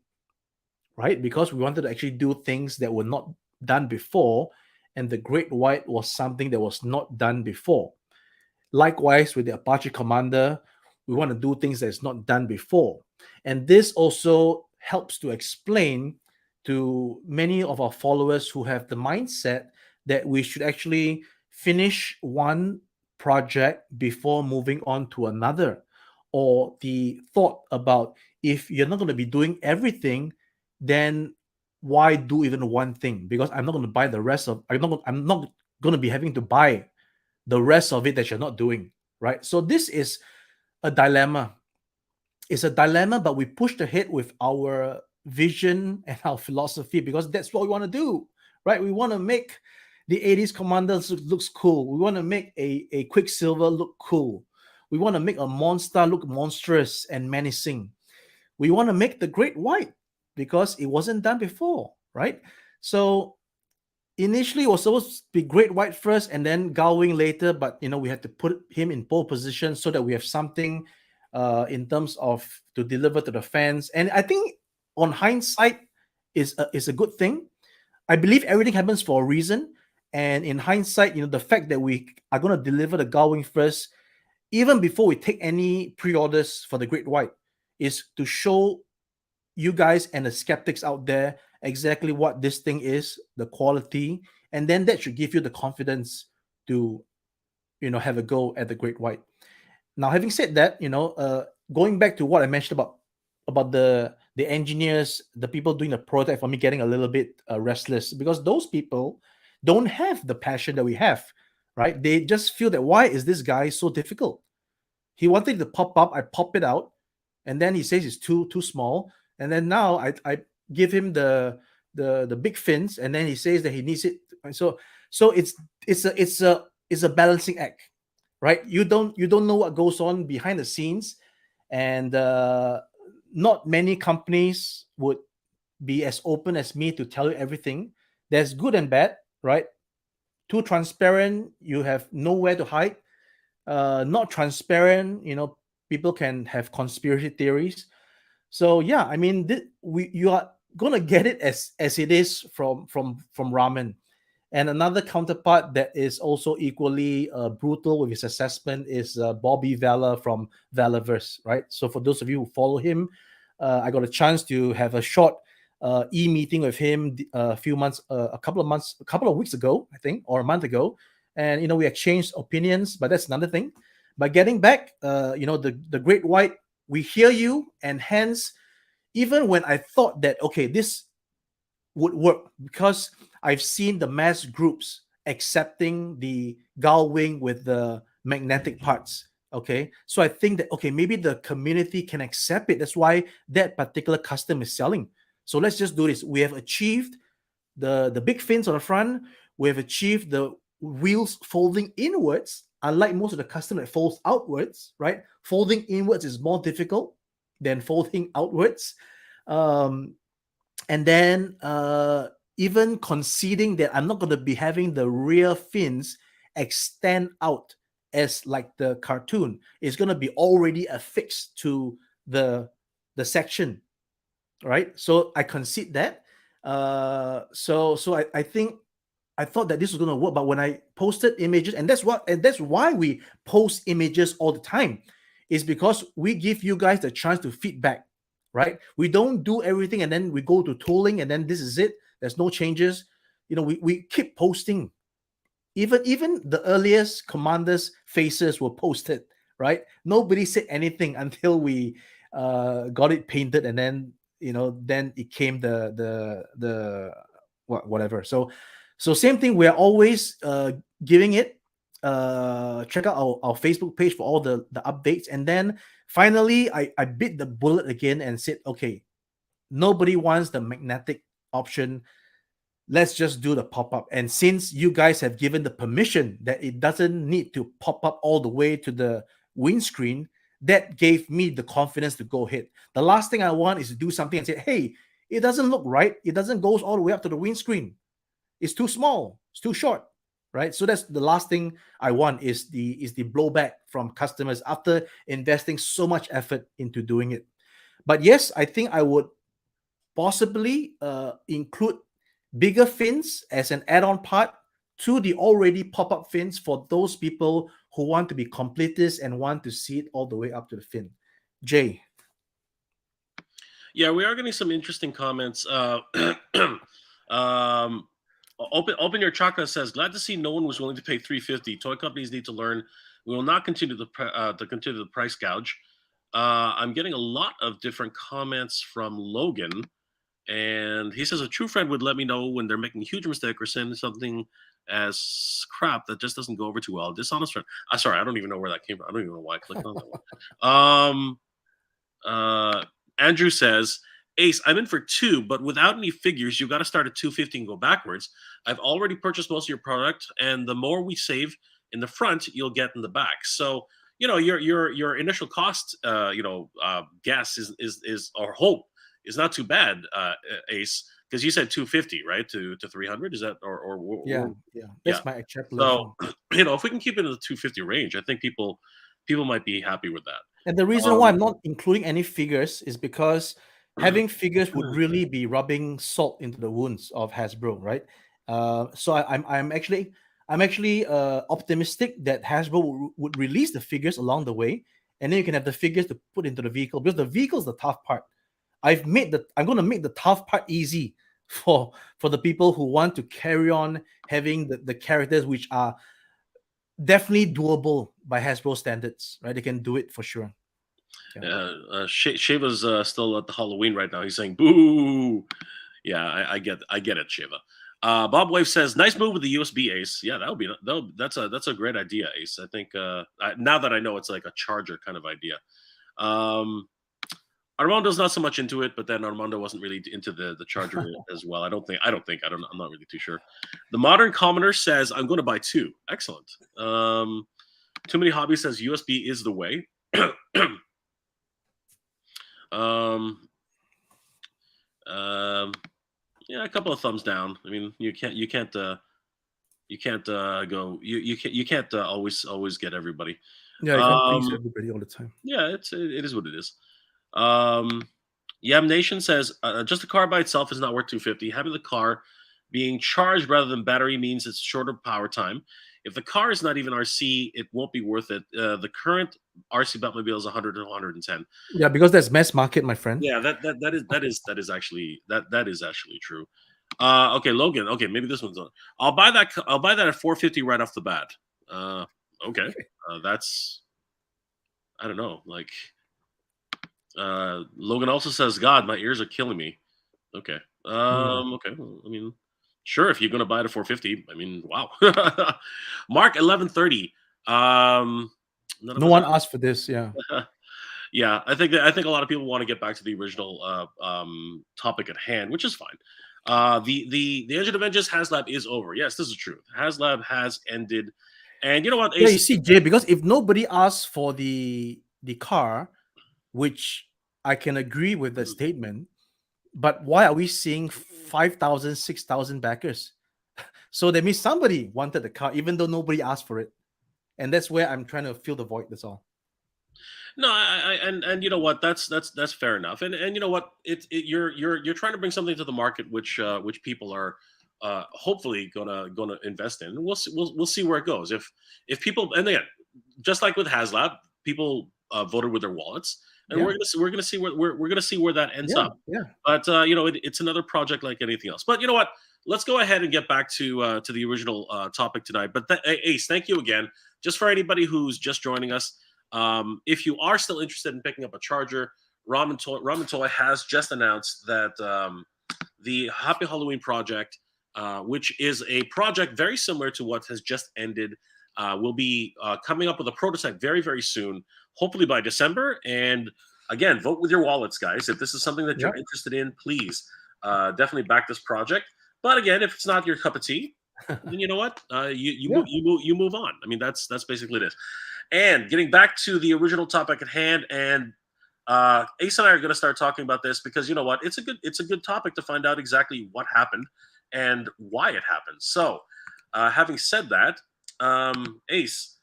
right? Because we wanted to actually do things that were not done before, and the Great White was something that was not done before. Likewise, with the Apache Commander, we want to do things that's not done before. And this also helps to explain to many of our followers who have the mindset that we should actually finish one project before moving on to another, or the thought about, if you're not going to be doing everything, then why do even one thing? Because I'm not going to buy the rest of, I'm not going to be having to buy the rest of it that you're not doing, right? So this is a dilemma. It's a dilemma, but we pushed ahead with our vision and our philosophy because that's what we want to do, right? We want to make the 80s Commanders looks cool. We want to make a Quicksilver look cool. We want to make a monster look monstrous and menacing. We want to make the Great White because it wasn't done before, right? So initially it was supposed to be Great White first and then Gullwing later, but we had to put him in pole position so that we have something in terms of to deliver to the fans. And I think on hindsight is a good thing. I believe everything happens for a reason. And in hindsight, the fact that we are going to deliver the Gullwing first, even before we take any pre-orders for the Great White, is to show you guys and the skeptics out there exactly what this thing is, the quality, and then that should give you the confidence to have a go at the Great White. Now, having said that, going back to what I mentioned about the engineers, the people doing the prototype, for me getting a little bit restless, because those people don't have the passion that we have, right? They just feel that, why is this guy so difficult? He wanted to pop up, I pop it out, and then he says it's too small, and then now I give him the big fins, and then he says that he needs it. So it's a balancing act, right? You don't know what goes on behind the scenes, and not many companies would be as open as me to tell you everything. There's good and bad, right? Too transparent, you have nowhere to hide. Not transparent, people can have conspiracy theories. So yeah, I mean, you are gonna get it as it is from Ramen. And another counterpart that is also equally brutal with his assessment is Bobby Vela from Valaverse, right? So for those of you who follow him, I got a chance to have a short e-meeting with him a couple of weeks ago, I think, or a month ago. And, we exchanged opinions, but that's another thing. But getting back, the Great White, we hear you, and hence, even when I thought that, okay, this would work, because I've seen the mass groups accepting the Gullwing with the magnetic parts. Okay, so I think that, okay, maybe the community can accept it. That's why that particular custom is selling. So let's just do this. We have achieved the big fins on the front. We have achieved the wheels folding inwards, unlike most of the custom that folds outwards, right? Folding inwards is more difficult than folding outwards. And then even conceding that I'm not going to be having the rear fins extend out as like the cartoon, is going to be already affixed to the section, right? So I concede that. So I think I thought that this was going to work, but when I posted images, and that's why we post images all the time, is because we give you guys the chance to feedback, right? We don't do everything and then we go to tooling and then this is it. There's no changes. We keep posting. Even the earliest commanders' faces were posted, right? Nobody said anything until we got it painted, and then then it came the whatever. So same thing. We are always giving it. Check out our Facebook page for all the updates, and then finally I bit the bullet again and said, okay, nobody wants the magnetic option. Let's just do the pop-up. And since you guys have given the permission that it doesn't need to pop up all the way to the windscreen, that gave me the confidence to go ahead. The last thing I want is to do something and say, hey, it doesn't look right. It doesn't go all the way up to the windscreen. It's too small. It's too short, right? So that's the last thing I want is the blowback from customers after investing so much effort into doing it. But yes, I think I would possibly include bigger fins as an add-on part to the already pop-up fins for those people who want to be completists and want to see it all the way up to the fin. Jay. Yeah, we are getting some interesting comments. Open Your Chakra says, glad to see no one was willing to pay $350. Toy companies need to learn. We will not continue the price gouge. I'm getting a lot of different comments from Logan. And he says a true friend would let me know when they're making a huge mistake or saying something as crap that just doesn't go over too well. Dishonest friend. Sorry, I don't even know where that came from. I don't even know why I clicked on that one. Andrew says, Ace, I'm in for 2, but without any figures, you got to start at $250 and go backwards. I've already purchased most of your product, and the more we save in the front, you'll get in the back. So, your initial cost, guess is or hope is not too bad, Ace, because you said 250, right, to 300. Is that or yeah? That's my extrapolation. So if we can keep it in the 250 range, I think people might be happy with that. And the reason why I'm not including any figures is because having figures would really be rubbing salt into the wounds of Hasbro, right? So I'm actually optimistic that Hasbro would release the figures along the way, and then you can have the figures to put into the vehicle, because the vehicle is the tough part. I'm going to make the tough part easy for the people who want to carry on having the characters, which are definitely doable by Hasbro standards, right? They can do it for sure. Shiva's still at the Halloween right now. He's saying boo. Yeah, I get it, Shiva. Bob Wave says, nice move with the USB, Ace. Yeah, that's a great idea, Ace. I think now that I know it's like a charger kind of idea. Armando's not so much into it, but then Armando wasn't really into the charger as well. I'm not really too sure. The Modern Commoner says, I'm going to buy 2. Excellent. Too Many Hobbies says USB is the way. Yeah, a couple of thumbs down. I mean, you can't always get everybody. Yeah, you can't please everybody all the time. Yeah, it is what it is. Yam Nation says just the car by itself is not worth $250. Having the car being charged rather than battery means it's shorter power time. If the car is not even RC, it won't be worth it. The current RC Batmobile is 100 to 110. Yeah, because that's mass market, my friend. Yeah, that is actually true. Okay, Logan. Okay, maybe this one's on. I'll buy that at 450 right off the bat. Okay. That's, I don't know. Like, Logan also says, God, my ears are killing me. Okay. Okay. Well, I mean, sure, if you're gonna buy it at 450, I mean, wow. Mark 1130. No one asked for this. Yeah. Yeah, I think a lot of people want to get back to the original topic at hand, which is fine. The Engine of Vengeance Haslab is over. Yes, this is true. Haslab has ended, and you know what, Yeah, Ace? you see, Jay, because if nobody asks for the car, which I can agree with the statement, but why are we seeing 5,000, 6,000 backers? So that means somebody wanted the car, even though nobody asked for it. And that's where I'm trying to fill the void. That's all. No, and you know what? That's fair enough. And you know what? You're trying to bring something to the market which people are hopefully gonna invest in. We'll see where it goes. If people, and again, just like with Haslab, people voted with their wallets, and Yeah. we're gonna see we're gonna see where that ends Yeah, up. yeah. But you know, it's another project like anything else. But you know what? Let's go ahead and get back to the original topic tonight. But Ace, thank you again. Just for anybody who's just joining us, if you are still interested in picking up a charger, Ramen Toy has just announced that the Happy Halloween project, which is a project very similar to what has just ended, will be coming up with a prototype very, very soon, hopefully by December. And again, vote with your wallets, guys. If this is something that you're interested in, please definitely back this project. But again, if it's not your cup of tea, then you know what? You move on. I mean, that's basically it. And getting back to the original topic at hand, and Ace and I are going to start talking about this because you know what? It's a good topic to find out exactly what happened and why it happened. So, having said that, Ace,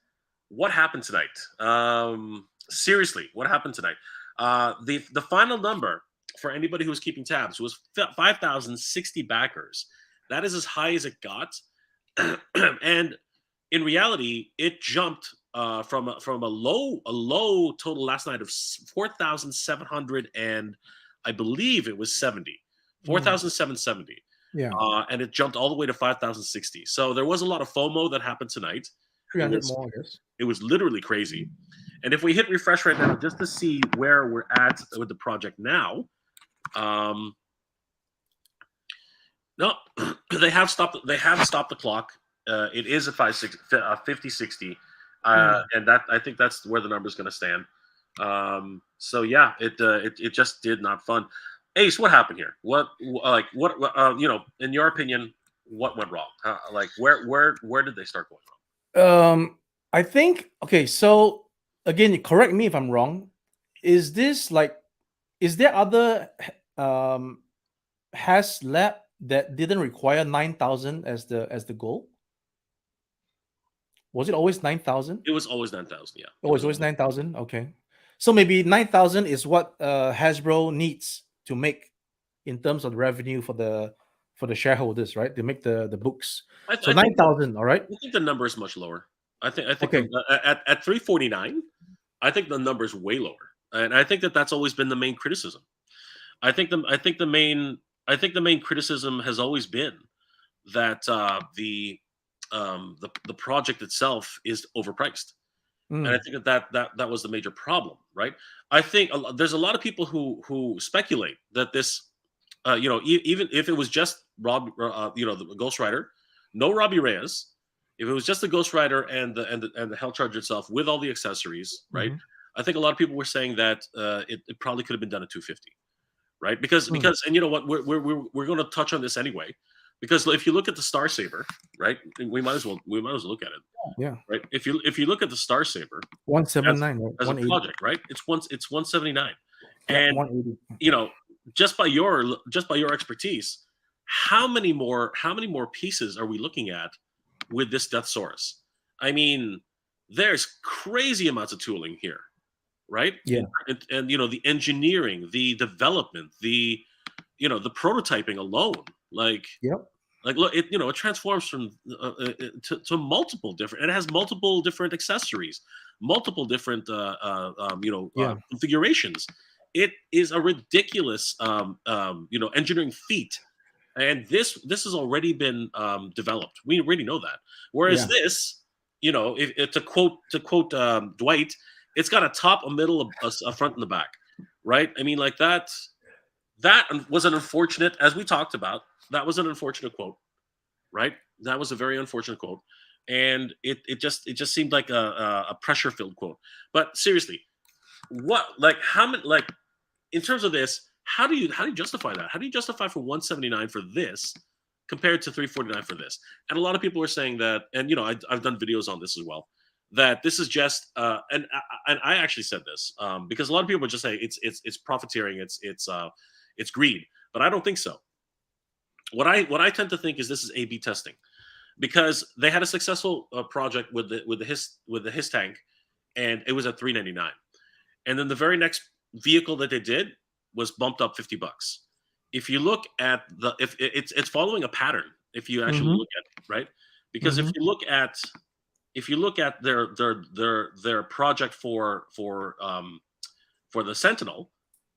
what happened tonight? Seriously, what happened tonight? The final number for anybody who was keeping tabs was 5,060 backers. That is as high as it got, and in reality, it jumped from a low total last night of 4,700, and I believe it was 70, 4,770. Yeah. And it jumped all the way to 5,060. So there was a lot of FOMO that happened tonight. 300 more, I guess. It was literally crazy. And if we hit refresh right now, just to see where we're at with the project now, no, they have stopped the clock. It is at 50-60, and that I think that's where the number is going to stand. So yeah, it just did not fun. Ace, what happened here? What you know, in your opinion, what went wrong? Like where did they start going wrong? I think okay. So again, correct me if I'm wrong. Is there other Haslab that didn't require 9,000 as the goal? Was it always 9,000? It was always 9,000. Yeah. Oh, it's always 9,000. Okay, so maybe 9,000 is what Hasbro needs to make in terms of revenue for the shareholders, right? To make the books. So 9,000. All right. I think the number is much lower. I think Okay. At 349, I think the number is way lower, and I think that's always been the main criticism. I think the main criticism has always been that the project itself is overpriced, and I think that was the major problem, right? I think there's a lot of people who speculate that this, you know, even if it was just the Ghost Rider, no Robbie Reyes, if it was just the Ghost Rider and the Hell Charger itself with all the accessories, right? I think a lot of people were saying that it probably could have been done at 250, right? Because and you know what, we're going to touch on this anyway, because if you look at the Star Saber, right, we might as well look at it. Yeah. Right. If you look at the Star Saber, 179 as a project, right? It's 179, and 180. you know, just by your expertise, how many more pieces are we looking at with this Deathsaurus? I mean, there's crazy amounts of tooling here, right? Yeah. And you know, the engineering, the development, the prototyping alone, like look, it transforms from to multiple different, and it has multiple different accessories, multiple different configurations. It is a ridiculous engineering feat, and this has already been developed. We already know that. Whereas this, you know, if to quote Dwight, it's got a top, a middle, a front, and the back, right? I mean, like that was an unfortunate, as we talked about. That was an unfortunate quote, right? That was a very unfortunate quote, and it just seemed like a pressure filled quote. But seriously, how many, like, in terms of this, How do you justify that? How do you justify for 179 for this compared to 349 for this? And a lot of people are saying that, and I've done videos on this as well, that this is just and I actually said this because a lot of people just say it's profiteering, it's greed, but I don't think so. What I tend to think is this is A/B testing, because they had a successful project with the his tank, and it was at 399, and then the very next vehicle that they did was bumped up $50. If you look at if it's following a pattern, if you actually Mm-hmm. look at it, right? Because Mm-hmm. if you look at their project for the Sentinel,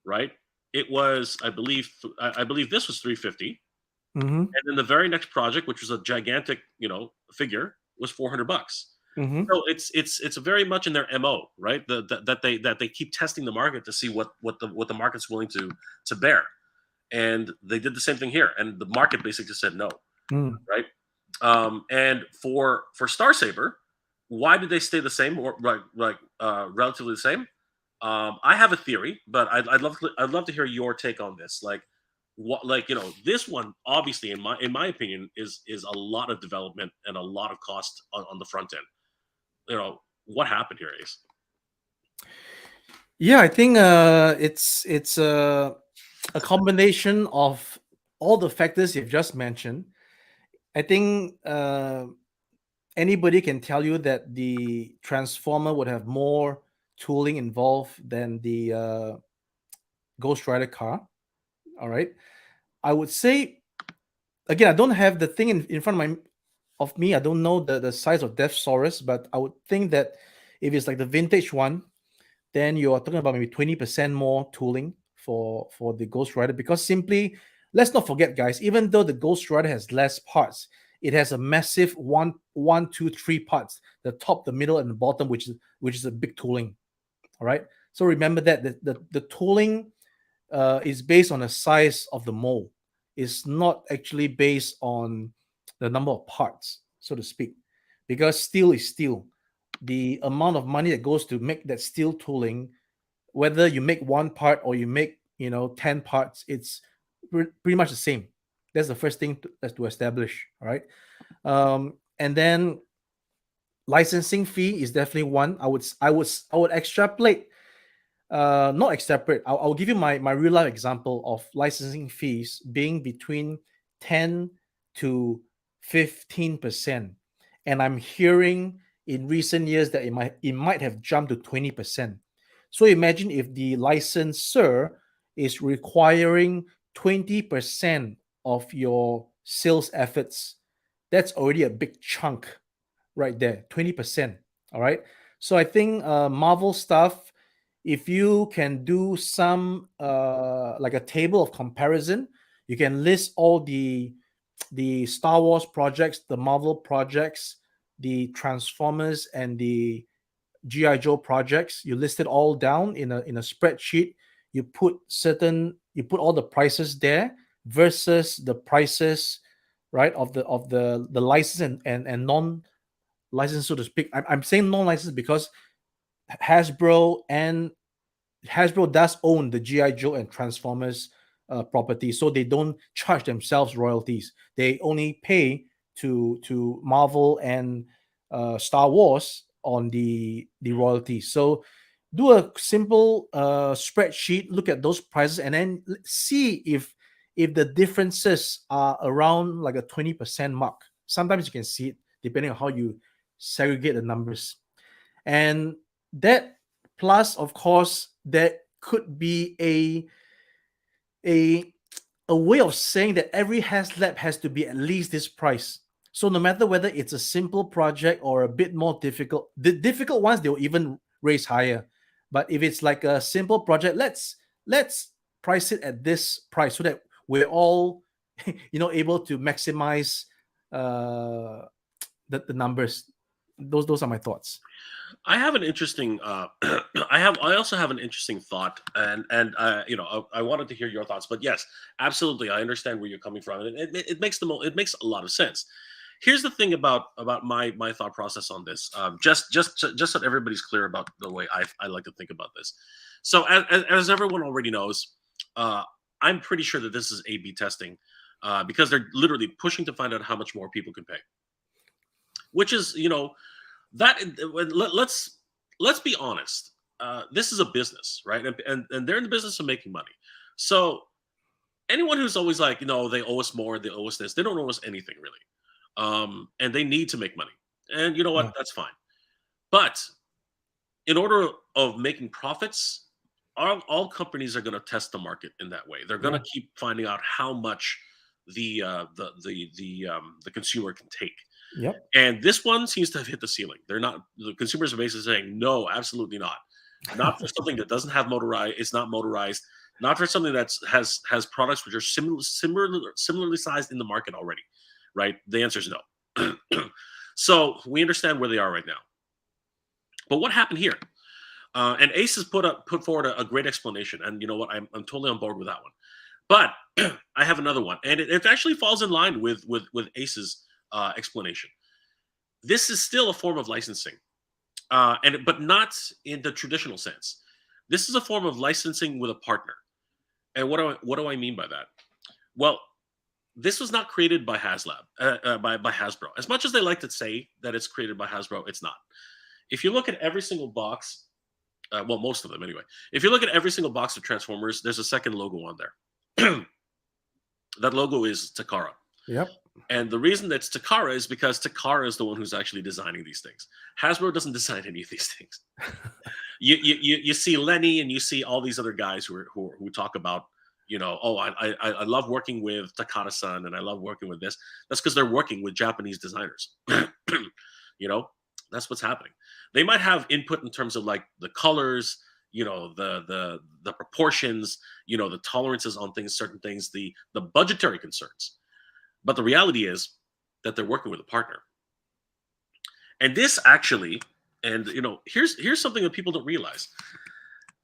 right? It was, I believe this was 350, Mm-hmm. and then the very next project, which was a gigantic figure, was $400. Mm-hmm. So it's very much in their MO, right? That they keep testing the market to see what the market's willing to bear, and they did the same thing here, and the market basically said no, Mm. right? And for Star Saber, why did they stay the same, or relatively the same? I have a theory, but I'd love to hear your take on this. Like, what, this one obviously, in my opinion, is a lot of development and a lot of cost on the front end. What happened here, Ace? Yeah, I think it's a combination of all the factors you've just mentioned. I think anybody can tell you that the Transformer would have more tooling involved than the Ghost Rider car. All right, I would say again, I don't have the thing in front of me. I don't know the size of Death Saurus, but I would think that if it's like the vintage one, then you're talking about maybe 20% more tooling for the Ghost Rider, because simply, let's not forget, guys, even though the Ghost Rider has less parts, it has a massive one, two, three parts: the top, the middle, and the bottom, which is a big tooling. All right. So remember that the tooling is based on the size of the mold. It's not actually based on the number of parts, so to speak, because steel is steel. The amount of money that goes to make that steel tooling, whether you make one part or you make 10 parts, it's pretty much the same. That's the first thing to establish. All right. And then licensing fee is definitely one. I would extrapolate, not extrapolate. I'll give you my real life example of licensing fees being between 10 to 15%, and I'm hearing in recent years that it might have jumped to 20%. So imagine if the licensor is requiring 20% of your sales efforts. That's already a big chunk right there, 20%. All right. So I think Marvel stuff, if you can do some like a table of comparison, you can list all the Star Wars projects, the Marvel projects, the Transformers, and the GI Joe projects. You list it all down in a spreadsheet. You put all the prices there versus the prices, right, of the license and non license, so to speak. I'm saying non license because Hasbro and Hasbro does own the GI Joe and Transformers property, so they don't charge themselves royalties. They only pay to Marvel and Star Wars on the royalties. So do a simple spreadsheet, look at those prices, and then see if the differences are around like a 20% mark. Sometimes you can see it depending on how you segregate the numbers, and that plus, of course, there could be a a way of saying that every Haslab has to be at least this price. So no matter whether it's a simple project or a bit more difficult, the difficult ones they'll even raise higher. But if it's like a simple project, let's price it at this price so that we're all able to maximize uh the numbers. Those are my thoughts. I have an interesting. I also have an interesting thought, and I wanted to hear your thoughts. But yes, absolutely, I understand where you're coming from, and it makes it makes a lot of sense. Here's the thing about my thought process on this. Just so everybody's clear about the way I like to think about this. So as everyone already knows, I'm pretty sure that this is A/B testing because they're literally pushing to find out how much more people can pay. Which is, that let's be honest. This is a business, right? And they're in the business of making money. So anyone who's always like, they owe us more, they owe us this, they don't owe us anything really. And they need to make money. And you know what? Yeah. That's fine. But in order of making profits, all companies are going to test the market in that way. They're going to keep finding out how much the consumer can take. Yep. And this one seems to have hit the ceiling. The consumers are basically saying, no, absolutely not. Not for something that doesn't have motorized, it's not motorized, not for something that has products which are similarly sized in the market already, right? The answer is no. So we understand where they are right now. But what happened here? And Ace has put forward a great explanation. And you know what? I'm totally on board with that one. But I have another one. And it actually falls in line with Ace's explanation. This is still a form of licensing, but not in the traditional sense. This is a form of licensing with a partner. And what do I mean by that? Well, this was not created by Haslab, by Hasbro. As much as they like to say that it's created by Hasbro, it's not. If you look at every single box, well, most of them anyway. If you look at every single box of Transformers, there's a second logo on there. That logo is Takara. Yep. And the reason that's Takara is because Takara is the one who's actually designing these things. Hasbro doesn't design any of these things. You see Lenny and you see all these other guys who talk about, I love working with Takara-san and I love working with this. That's because they're working with Japanese designers. That's what's happening. They might have input in terms of like the colors, the proportions, the tolerances on things, certain things, the budgetary concerns. But the reality is that they're working with a partner. And this actually, here's something that people don't realize.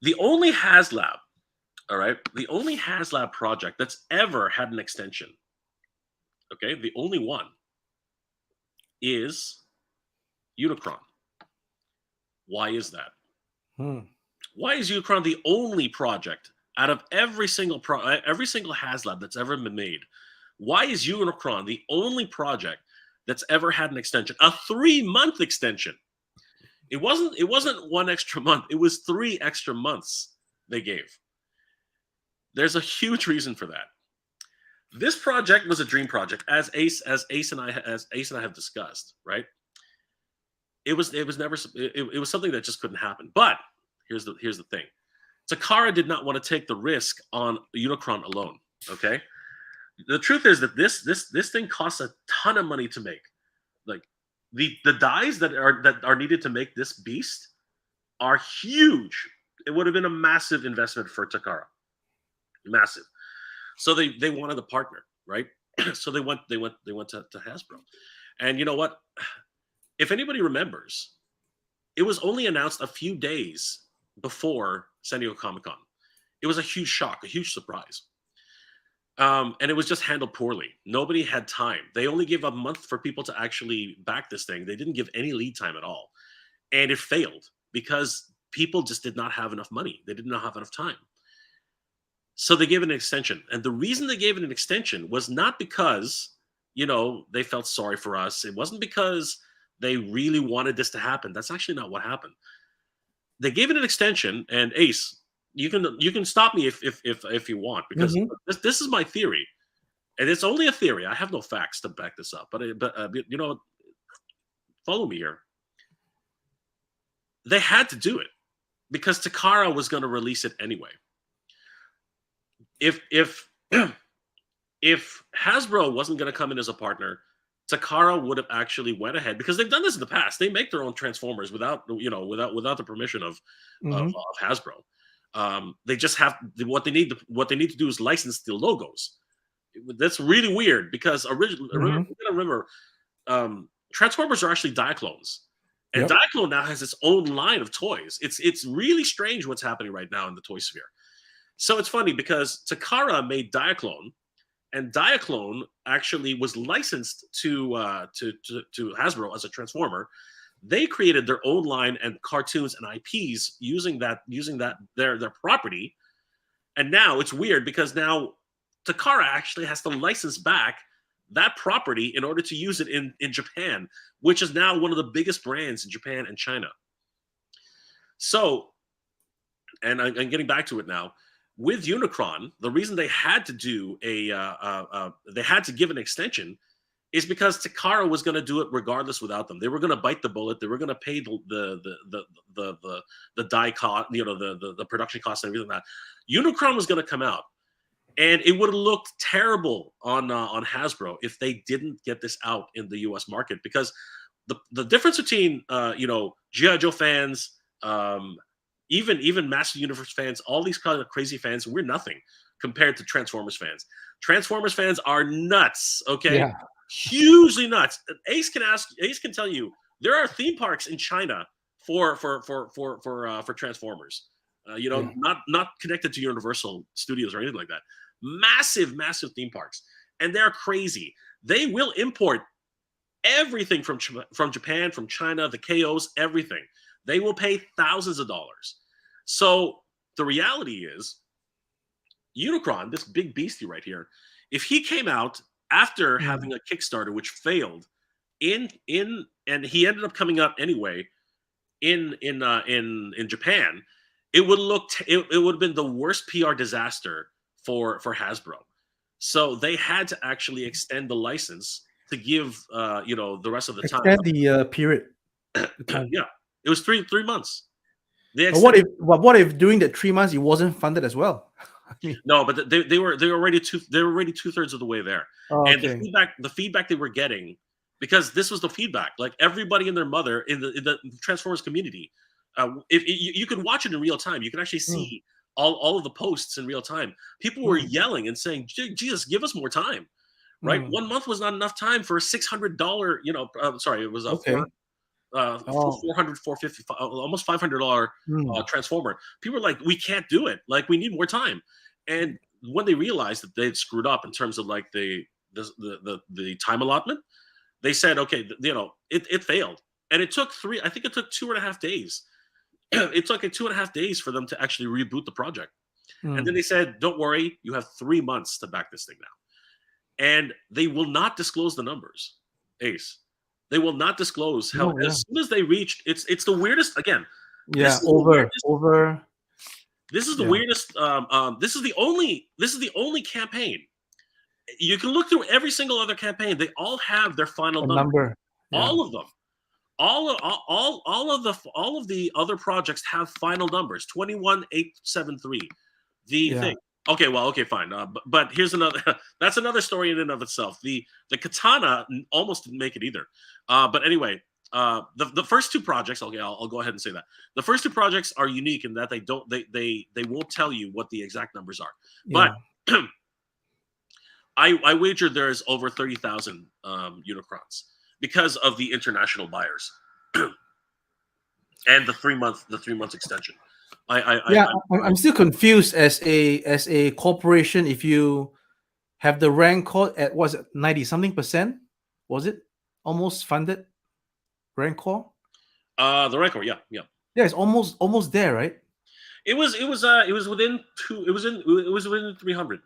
The only Haslab, all right, the only Haslab project that's ever had an extension, okay, the only one is Unicron. Why is that? Why is Unicron the only project out of every single Haslab that's ever been made? Why is Unicron the only project that's ever had an extension, a 3-month extension? It wasn't 1 extra month. It was 3 extra months they gave. There's a huge reason for that. This project was a dream project, as Ace and I have discussed, right? It was something that just couldn't happen. But here's the thing. Takara did not want to take the risk on Unicron alone. Okay. The truth is that this thing costs a ton of money to make. Like the dies that are needed to make this beast are huge. It would have been a massive investment for Takara. Massive. So they wanted a partner, right? So they went to Hasbro. And you know what? If anybody remembers, it was only announced a few days before San Diego Comic-Con. It was a huge shock, a huge surprise. And it was just handled poorly. Nobody had time. They only gave a month for people to actually back this thing. They didn't give any lead time at all. And it failed because people just did not have enough money. They did not have enough time. So they gave it an extension. And the reason they gave it an extension was not because, they felt sorry for us. It wasn't because they really wanted this to happen. That's actually not what happened. They gave it an extension, and Ace, you can stop me if you want, because this is my theory, and it's only a theory. I have no facts to back this up, but follow me here. They had to do it because Takara was going to release it anyway. If Hasbro wasn't going to come in as a partner, Takara would have actually went ahead, because they've done this in the past. They make their own Transformers without the permission of Hasbro. They just have what they need to do is license the logos. That's really weird because remember, Transformers are actually Diaclones, and Diaclone now has its own line of toys. It's really strange what's happening right now in the toy sphere. So it's funny because Takara made Diaclone, and Diaclone actually was licensed to Hasbro as a Transformer. They created their own line and cartoons and IPs using their property, And now it's weird because now Takara actually has to license back that property in order to use it in Japan, which is now one of the biggest brands in Japan and China. So, and I'm getting back to it now. With Unicron, the reason they had to do they had to give an extension is because Takara was going to do it regardless without them. They were going to bite the bullet. They were going to pay the die cost, the production costs and everything like that. Unicron was going to come out, and it would have looked terrible on Hasbro if they didn't get this out in the U.S. market, because the difference between G.I. Joe fans, even Master Universe fans, all these kind of crazy fans, we're nothing compared to Transformers fans. Transformers fans are nuts, okay? Yeah. Hugely nuts. Ace can tell you there are theme parks in China for Transformers. Not connected to Universal Studios or anything like that. Massive theme parks, and they're crazy. They will import everything from Japan, from China, the KOs, everything. They will pay thousands of dollars. So the reality is, Unicron, this big beastie right here, if he came out after having a Kickstarter which failed, and he ended up coming out anyway in Japan, it would have been the worst PR disaster for Hasbro. So they had to actually extend the license to give the rest of the time. Extend the period. Yeah, it was three months. But what if during the 3 months it wasn't funded as well? No, but they were already 2/3 of the way there. And the feedback they were getting, because this was the feedback, like everybody and their mother in the Transformers community, if you could watch it in real time, you can actually see all of the posts in real time. People were yelling and saying, "Jesus, give us more time!" Right? 1 month was not enough time for a $600. It was a $400, $450, almost $500 Transformer. People were like, "We can't do it. Like, we need more time." And when they realized that they'd screwed up in terms of like the time allotment, they said, "Okay, it failed." And it took 2.5 days. It took 2.5 days for them to actually reboot the project. And then they said, "Don't worry, you have 3 months to back this thing now." And they will not disclose the numbers, Ace. They will not disclose how. As soon as they reached, it's the weirdest. Again, this is the weirdest. This is the only campaign. You can look through every single other campaign. They all have their final number. All of them. All of the other projects have final numbers. 21873. The thing. Okay, fine. But here's another. That's another story in and of itself. The Katana almost didn't make it either. But anyway, the first two projects. Okay, I'll go ahead and say that the first two projects are unique in that they won't tell you what the exact numbers are. But I wager there's over 30,000 Unicrons because of the international buyers and the 3 months extension. I'm still confused as a corporation. If you have the rank code at 90-something%, was it almost funded? Rancor? The Rancor, yeah. It's almost there, right? It was within 300.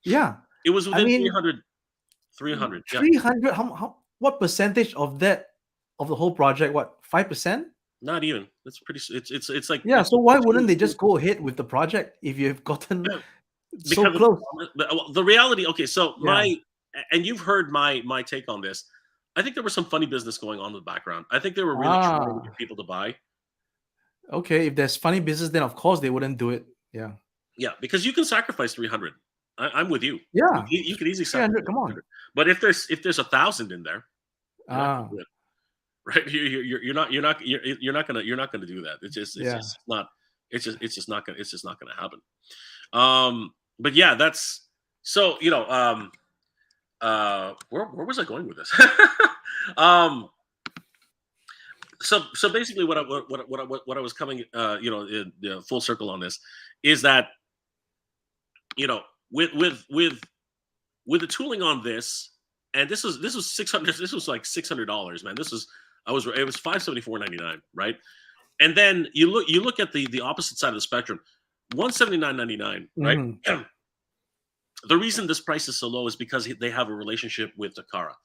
Yeah. It was within 300. 300. 300. How what percentage of that of the whole project? What, 5%? Not even. It's pretty. It's like So why wouldn't they just go ahead with the project if you've gotten so close? The reality. Okay, so and you've heard my take on this. I think there was some funny business going on in the background. I think they were really trying to get people to buy. Okay, if there's funny business, then of course they wouldn't do it. Yeah, because you can sacrifice 300. I'm with you. Yeah, you could easily sacrifice 300. Come on. But if there's 1,000 in there, right? You're not gonna do that. It's just not gonna happen. But yeah, that's so where was I going with this? So basically, what I was coming in full circle on this is that with the tooling on this, and this was $600. This was like $600, man. It was $574.99, right? And then you look at the opposite side of the spectrum. $179.99, right? Mhm. The reason this price is so low is because they have a relationship with Takara.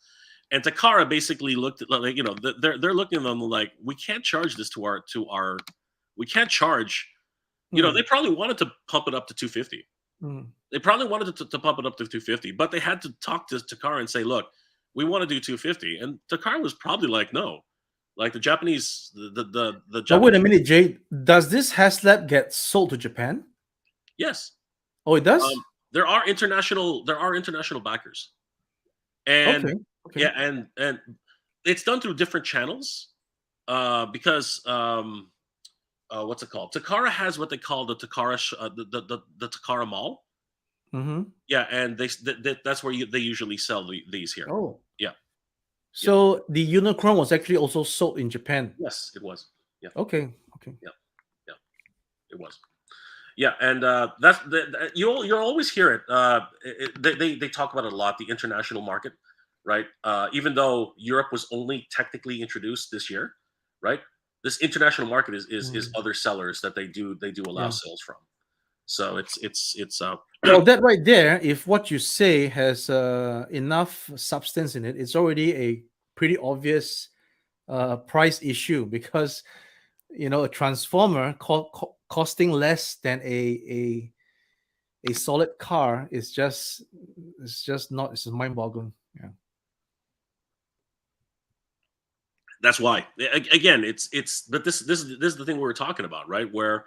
And Takara basically looked at, like, they're looking at them like, we can't charge this to our we can't charge, they probably wanted to pump it up to 250. Mhm. They probably wanted to pump it up to 250, but they had to talk to Takara and say, look, we want to do 250. And Takara was probably like, no. Like the Japanese, the But wait a Japanese. minute, Jay. Does this Haslab get sold to Japan? Yes. Oh, it does? There are international backers. And Okay. yeah, Okay. and it's done through different channels. Because what's it called? Takara has what they call the Takara the Takara Mall. Mm-hmm. Yeah, and that's where they usually sell these here. Oh. Yeah. Yeah. So the Unicron was actually also sold in Japan. Yes, it was. Yeah. Okay. Okay. Yeah. Yeah. It was. Yeah, and that's you'll always hear it. They talk about it a lot. The international market, right? Even though Europe was only technically introduced this year, right? This international market is other sellers that they do allow Yeah. sales from. So it's Well, that right there, if what you say has enough substance in it, it's already a pretty obvious price issue because a transformer costing less than a solid car is just not, it's just mind-boggling. Yeah. that's why. Again, but this is the thing we were talking about, right? Where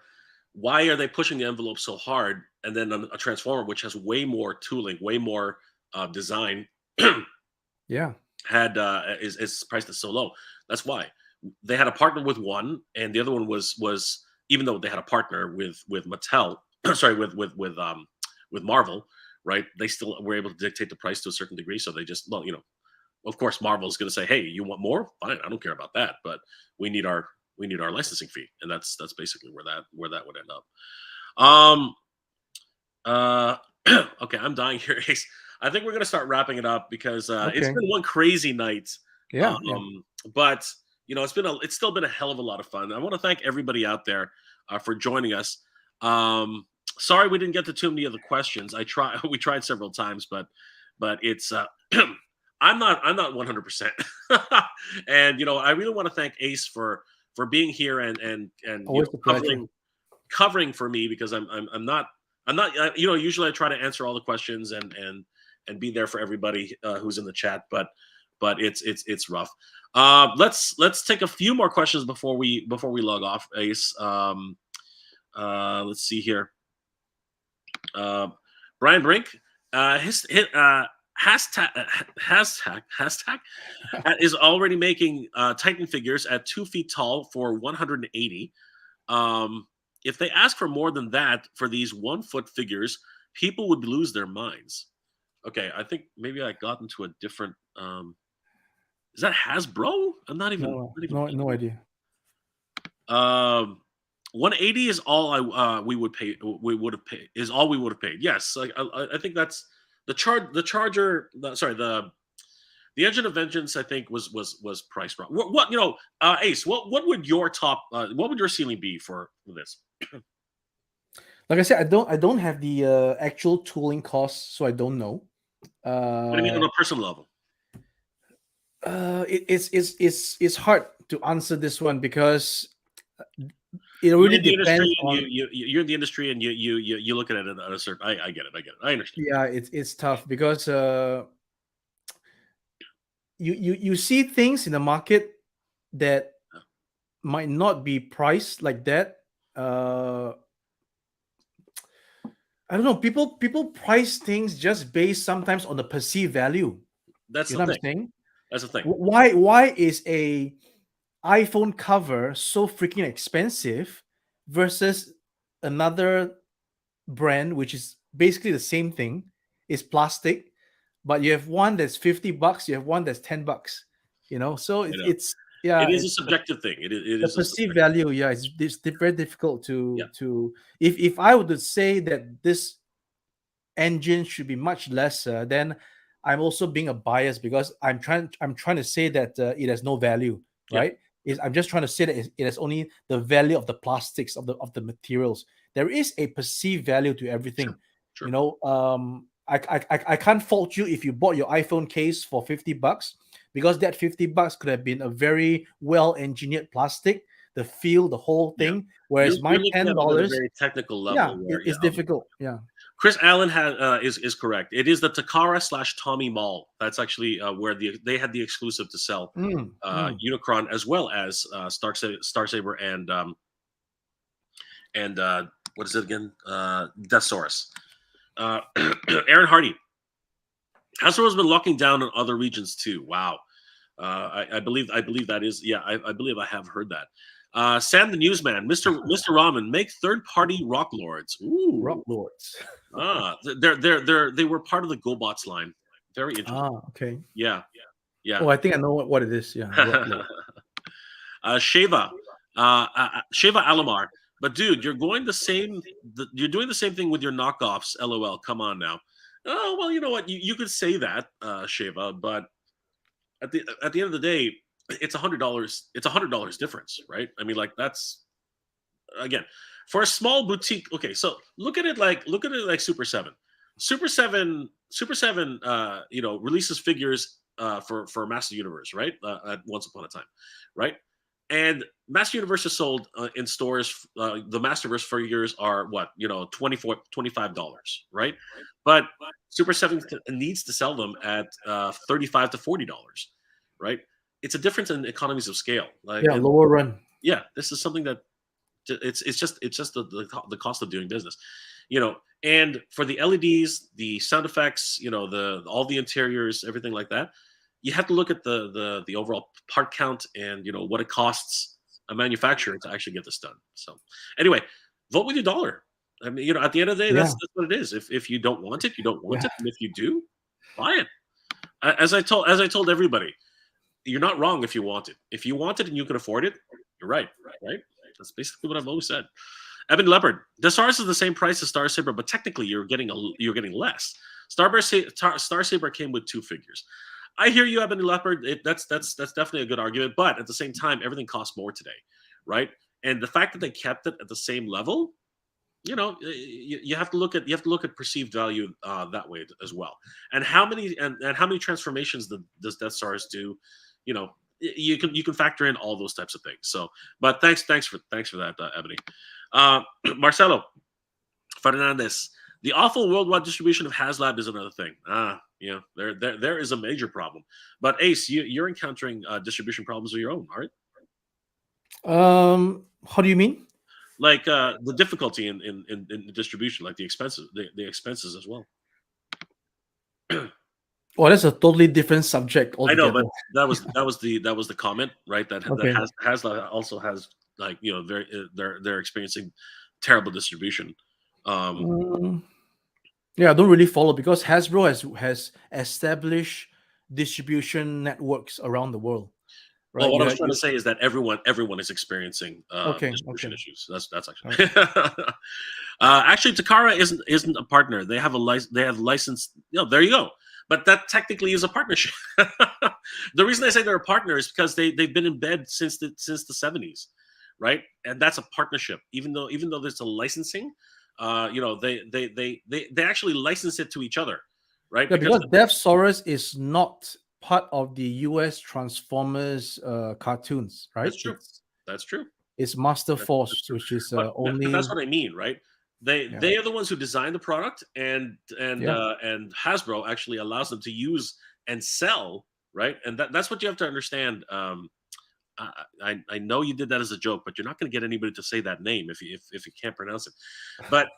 why are they pushing the envelope so hard, and then a transformer which has way more tooling, way more design, Yeah. had is priced at so low. That's why they had a partner with one, and the other one was even though they had a partner with Mattel, sorry, with Marvel, right? They still were able to dictate the price to a certain degree. So they just, well, of course, Marvel is going to say, "Hey, you want more? Fine, I don't care about that, but we need our licensing fee," and that's basically where that would end up. Okay, I'm dying here, Ace. I think we're gonna start wrapping it up because it's Okay. been one crazy night. Yeah. But it's still been a hell of a lot of fun. I want to thank everybody out there for joining us. Sorry we didn't get to too many of the questions. We tried several times, but it's I'm not 100%. And I really want to thank Ace for being here and Always a pleasure. covering for me, because I'm not usually I try to answer all the questions and be there for everybody who's in the chat, but it's rough. Let's take a few more questions before we log off, Ace. Let's see here. Brian Brink, hashtag is already making Titan figures at 2 feet tall for 180. If they ask for more than that for these 1 foot figures, people would lose their minds. Okay, I think maybe I got into a different. Is that Hasbro? I'm not even. No idea. 180 is all we would pay. We would have paid is all we would have paid. Yes, I think that's the charger. The Engine of Vengeance, I think, was priced wrong. What Ace? What would your top? What would your ceiling be for this? Like I said, I don't have the actual tooling costs, so I don't know. What do you mean on a personal level? It's hard to answer this one because it really depends on. You're in the industry and you look at it at a certain. I get it. I understand. Yeah, it's tough because you see things in the market that might not be priced like that. I don't know. People price things just based sometimes on the perceived value. That's you the know thing. What I'm saying? That's the thing. Why is a iPhone cover so freaking expensive versus another brand which is basically the same thing, is plastic, but you have one that's $50, you have one that's $10. So it's it is a subjective thing. It is the perceived value. Yeah, it's very difficult to if I were to say that this engine should be much lesser, then I'm also being a bias because I'm trying to say that it has no value, right? I'm just trying to say that it has only the value of the plastics of the materials. there is a perceived value to everything. Sure. You know, I can't fault you if you bought your iPhone case for $50, because that $50 could have been a very well engineered plastic, the feel, the whole Yeah. thing. Whereas my You're looking at it at a $10, very technical yeah, level where, it's difficult. Yeah. Chris Allen is correct. It is the Takara / Tommy Mall. That's actually where they had the exclusive to sell Unicron, as well as Star Saber and what is it again? Deathsaurus. Aaron Hardy. Hasbro has been locking down in other regions too. Wow. I believe that is, yeah, I believe I have heard that. Sam the Newsman, Mr. Ramen, make third-party Rock Lords. Ooh. Rock Lords. They were part of the GoBots line. Very interesting. Okay. Yeah. Oh, I think I know what it is. Yeah. Sheva Alamar. But dude, you're doing the same thing with your knockoffs. LOL. Come on now. Oh well, you know what? You could say that, Sheva, but at the end of the day, it's $100. It's $100 difference, right? I mean, like, that's, again, for a small boutique. Okay, so look at it like Super 7. Super 7 releases figures for Master Universe, right? At once upon a time, right? And Master Universe is sold in stores. The Masterverse figures are what, $25, right? But Super 7 needs to sell them at $35 to $40, right? It's a difference in economies of scale. Like, lower run. Yeah, this is something that it's just the cost of doing business, And for the LEDs, the sound effects, all the interiors, everything like that, you have to look at the overall part count and what it costs a manufacturer to actually get this done. So anyway, vote with your dollar. I mean, at the end of the day, that's what it is. If you don't want it, you don't want it, and if you do, buy it. As I told everybody, you're not wrong if you want it. If you want it and you can afford it, you're right. That's basically what I've always said. Evan Leopard, Deathsaurus is the same price as Star Saber, but technically you're getting less. Star Saber came with 2 figures. I hear you, Ebony Leopard. That's definitely a good argument, but at the same time, everything costs more today, right? And the fact that they kept it at the same level, you have to look at perceived value that way as well. And how many transformations does Deathsaurus do? You can factor in all those types of things. So, but thanks for that, Ebony. Marcelo Fernandez. The awful worldwide distribution of Haslab is another thing. There is a major problem. But Ace, you're encountering distribution problems of your own, aren't? How do you mean? Like the difficulty in distribution, like the expenses as well. Well, that's a totally different subject altogether. I know, but that was the comment, right? That Haslab also has, like, they're experiencing terrible distribution. Yeah, I don't really follow, because Hasbro has established distribution networks around the world. Right? Well, what I was trying to say is that everyone is experiencing distribution issues. That's actually actually Takara isn't a partner. They have licensed. There you go. But that technically is a partnership. The reason I say they're a partner is because they've been in bed since the 70s, right? And that's a partnership. Even though there's a licensing, they actually license it to each other, right? Yeah, because Deathsaurus is not part of the US Transformers cartoons, right? That's true. It's Master Force, which is only. But that's what I mean, right? They are the ones who designed the product, and Hasbro actually allows them to use and sell, right? And that's what you have to understand. I know you did that as a joke, but you're not going to get anybody to say that name if you can't pronounce it. But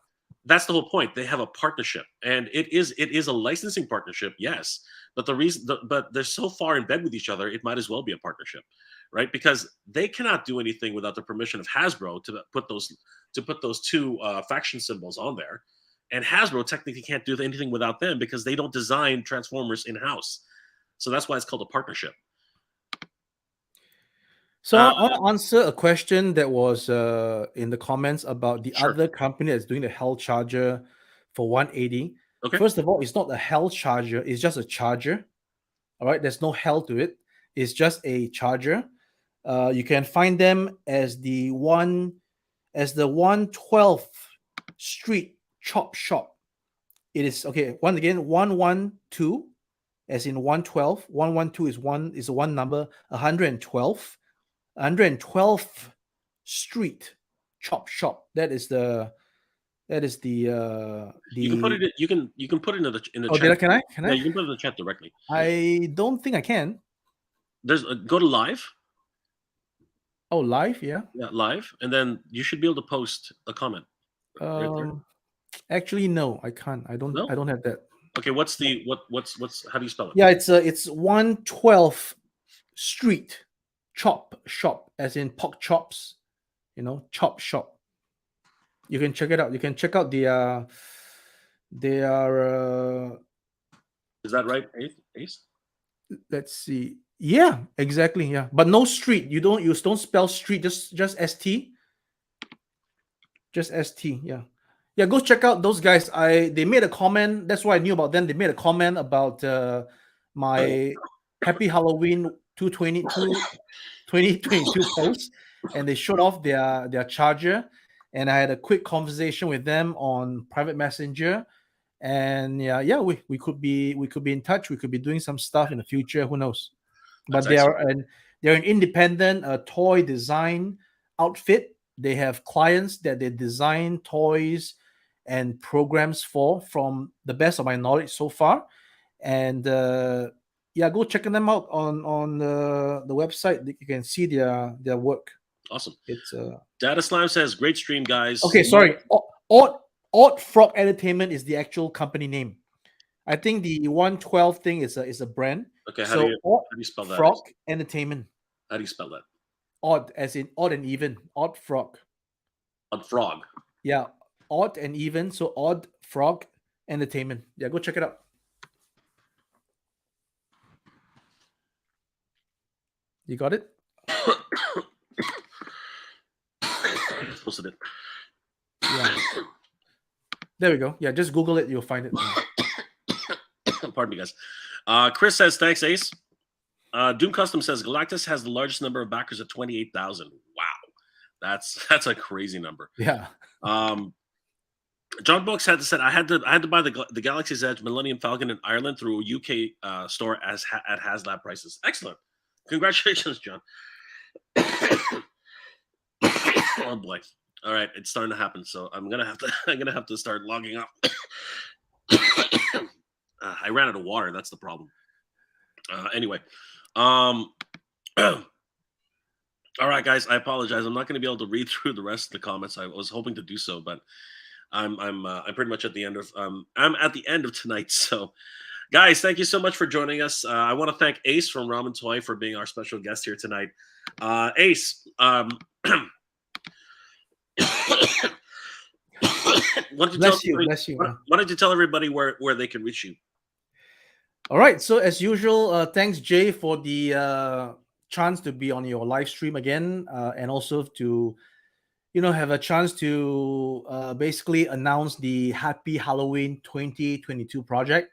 that's the whole point. They have a partnership, and it is a licensing partnership, yes. But but they're so far in bed with each other, it might as well be a partnership, right? Because they cannot do anything without the permission of Hasbro to put those 2 faction symbols on there, and Hasbro technically can't do anything without them because they don't design Transformers in house. So that's why it's called a partnership. So I want to answer a question that was in the comments about the other company that's doing the Hell Charger for 180. Okay. First of all, it's not a Hell Charger; it's just a charger. All right, there's no hell to it. It's just a charger. You can find them as the 112th Street Chop Shop. It is okay. Once again, 112, as in 112. 112 is one number. 112. 112th Street Chop Shop. That is the You can put it. You can put it in the Oh, chat. can I? Yeah, you can put it in the chat directly. I don't think I can. There's go to live. Oh, live, yeah. Yeah, live, and then you should be able to post a comment. Right there. Actually, no, I can't. I don't. No? I don't have that. Okay, what's how do you spell it? Yeah, it's 112th Street Chop Shop, as in pork chops. Chop shop. You can check it out. You can check out their Is that right, Ace? let's see. Yeah, exactly. Yeah, but no street. You don't spell street. Just st. Just st. Yeah, yeah. Go check out those guys. They made a comment. That's why I knew about them. They made a comment about my Happy Halloween 2022 post, and they showed off their charger. And I had a quick conversation with them on private messenger. And yeah, we could be in touch. We could be doing some stuff in the future. Who knows? But they're an independent toy design outfit. They have clients that they design toys and programs for, from the best of my knowledge so far. And yeah, go check them out on the website. You can see their work. Awesome. It's Data Slime says, "Great stream, guys." Okay, sorry. Odd Frog Entertainment is the actual company name. I think the 112 thing is a brand. Okay, how do you spell that? Frog Entertainment. How do you spell that? Odd, as in odd and even. Odd Frog. Odd Frog. Yeah, odd and even. So Odd Frog Entertainment. Yeah, go check it out. You got it? Posted it. Yeah. There we go. Yeah, just Google it. You'll find it. Pardon me, guys. Chris says, "Thanks, Ace." Doom Custom says, "Galactus has the largest number of backers at 28,000. Wow, that's a crazy number." Yeah. John Books had said, I had to buy the Galaxy's Edge Millennium Falcon in Ireland through a UK store at Haslab prices. Excellent. Congratulations, John. Oh boy. All right, it's starting to happen. So I'm gonna have to start logging up. I ran out of water. That's the problem. Anyway, all right, guys. I apologize. I'm not going to be able to read through the rest of the comments. I was hoping to do so, but I'm pretty much at the end of I'm at the end of tonight. So, guys, thank you so much for joining us. I want to thank Ace from Ramen Toy for being our special guest here tonight. Ace, why don't you tell everybody where they can reach you? All right. So as usual, thanks Jay for the chance to be on your live stream again, and also to have a chance to basically announce the Happy Halloween 2022 project.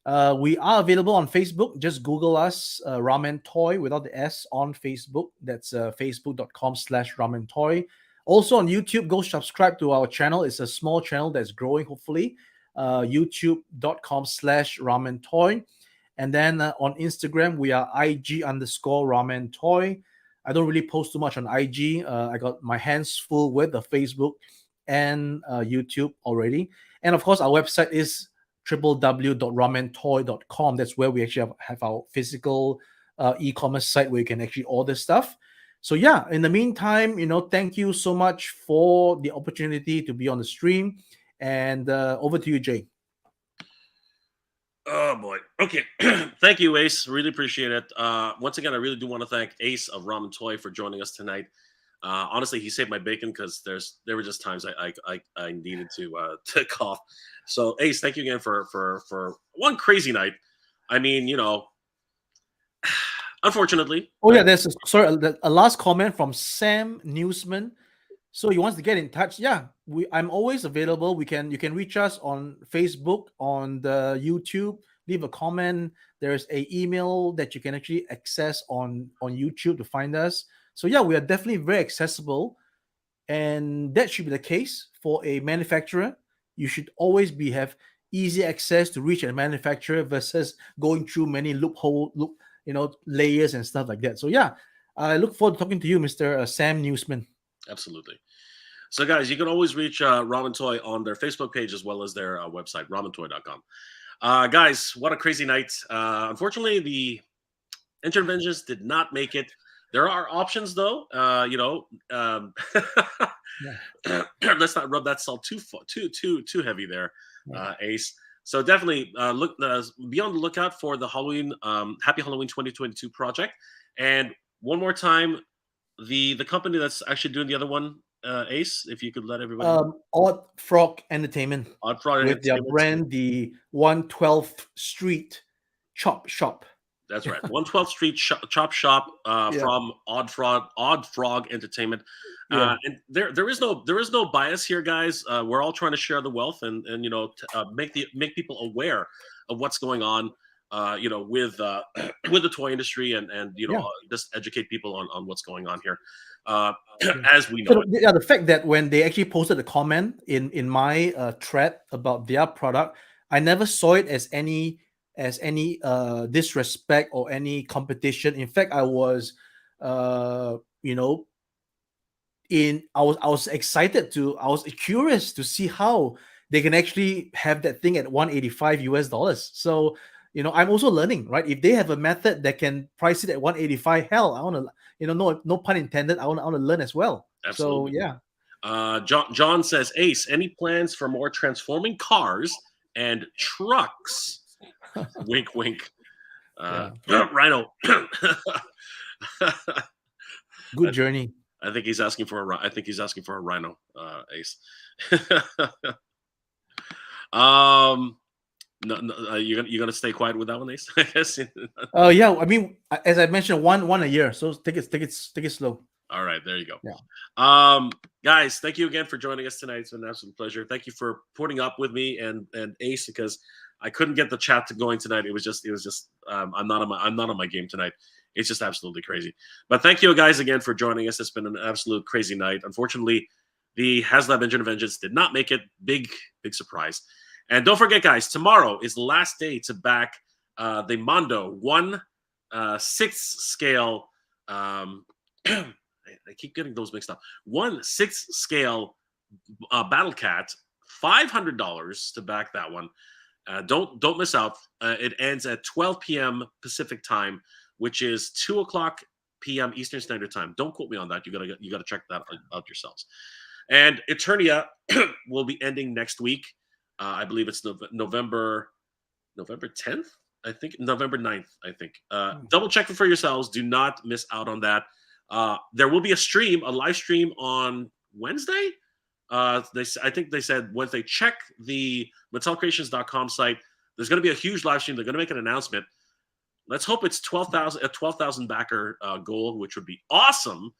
We are available on Facebook. Just Google us, Ramen Toy without the S on Facebook. That's facebook.com/Ramen Toy. Also on YouTube, go subscribe to our channel. It's a small channel that's growing, hopefully. YouTube.com/Ramen Toy. And then on Instagram, we are IG_Ramen Toy. I don't really post too much on IG. I got my hands full with the Facebook and YouTube already. And of course, our website is www.ramentoy.com. That's where we actually have our physical e-commerce site where you can actually order stuff. So yeah, in the meantime, thank you so much for the opportunity to be on the stream. And over to you, Jay. Oh boy. Okay. Thank you, Ace. Really appreciate it. Once again, I really do want to thank Ace of Ramen Toy for joining us tonight. Honestly, he saved my bacon because there were just times I needed to cough. So Ace, thank you again for one crazy night. I mean, unfortunately. Oh yeah, there's a last comment from Sam Newsman. So he wants to get in touch. Yeah, I'm always available. You can reach us on Facebook, on the YouTube. Leave a comment. There's a email that you can actually access on YouTube to find us. So yeah, we are definitely very accessible. and that should be the case for a manufacturer. You should always have easy access to reach a manufacturer versus going through many layers and stuff like that. So yeah, I look forward to talking to you, Mr. Sam Newsman. Absolutely. So guys, you can always reach Ramen Toy on their Facebook page as well as their website, ramentoy.com. Guys, what a crazy night. Unfortunately, the Engine of Vengeance did not make it. There are options, though. Let's not rub that salt too heavy there, Ace. So definitely be on the lookout for the Halloween, Happy Halloween 2022 project. And one more time, the company that's actually doing the other one, Ace, if you could let everybody know. Odd Frog Entertainment. Odd Frog with their brand, the 112th Street Chop Shop. That's right, 112th Street Chop Shop from Odd Frog Entertainment. And there is no bias here, guys. We're all trying to share the wealth and make people aware of what's going on. With the toy industry and just educate people on what's going on here. As we know, so the fact that when they actually posted a comment in my thread about their product, I never saw it as any disrespect or any competition. In fact, I was I was excited I was curious to see how they can actually have that thing at $185 US. So I'm also learning, right? If they have a method that can price it at 185, hell, I want to, no pun intended, I want to learn as well. Absolutely. So yeah. John says, Ace, any plans for more transforming cars and trucks? Wink, wink. Rhino. Good journey. I think he's asking for a Rhino, Ace. No, you're gonna stay quiet with that one, Ace? I guess. Yeah. I mean, as I mentioned, one a year. So take it slow. All right, there you go. Yeah. Guys, thank you again for joining us tonight. It's been an absolute pleasure. Thank you for putting up with me and Ace, because I couldn't get the chat to going tonight. It was just I'm not on my game tonight. It's just absolutely crazy. But thank you guys again for joining us. It's been an absolute crazy night. Unfortunately, the Haslab Engine of Vengeance did not make it. Big surprise. And don't forget, guys, tomorrow is the last day to back the Mondo 1/6 scale. I keep getting those mixed up. 1/6 scale Battle Cat, $500 to back that one. Don't miss out. It ends at 12 p.m. Pacific time, which is 2:00 p.m. Eastern Standard Time. Don't quote me on that. You gotta check that out yourselves. And Eternia will be ending next week. I believe it's November 10th. I think November 9th. I think. Double check it for yourselves. Do not miss out on that. There will be a live stream on Wednesday. I think they said when they check the MattelCreations.com site, there's going to be a huge live stream. They're going to make an announcement. Let's hope it's 12,000 backer goal, which would be awesome.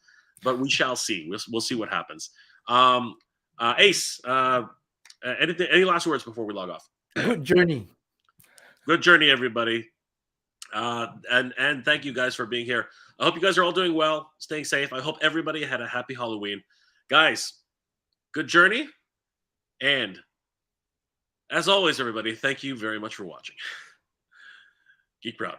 But we shall see. We'll see what happens. Ace, any last words before we log off? Good journey. Good journey, everybody. And thank you guys for being here. I hope you guys are all doing well, staying safe. I hope everybody had a happy Halloween. Guys, good journey. And as always, everybody, thank you very much for watching. Geek proud.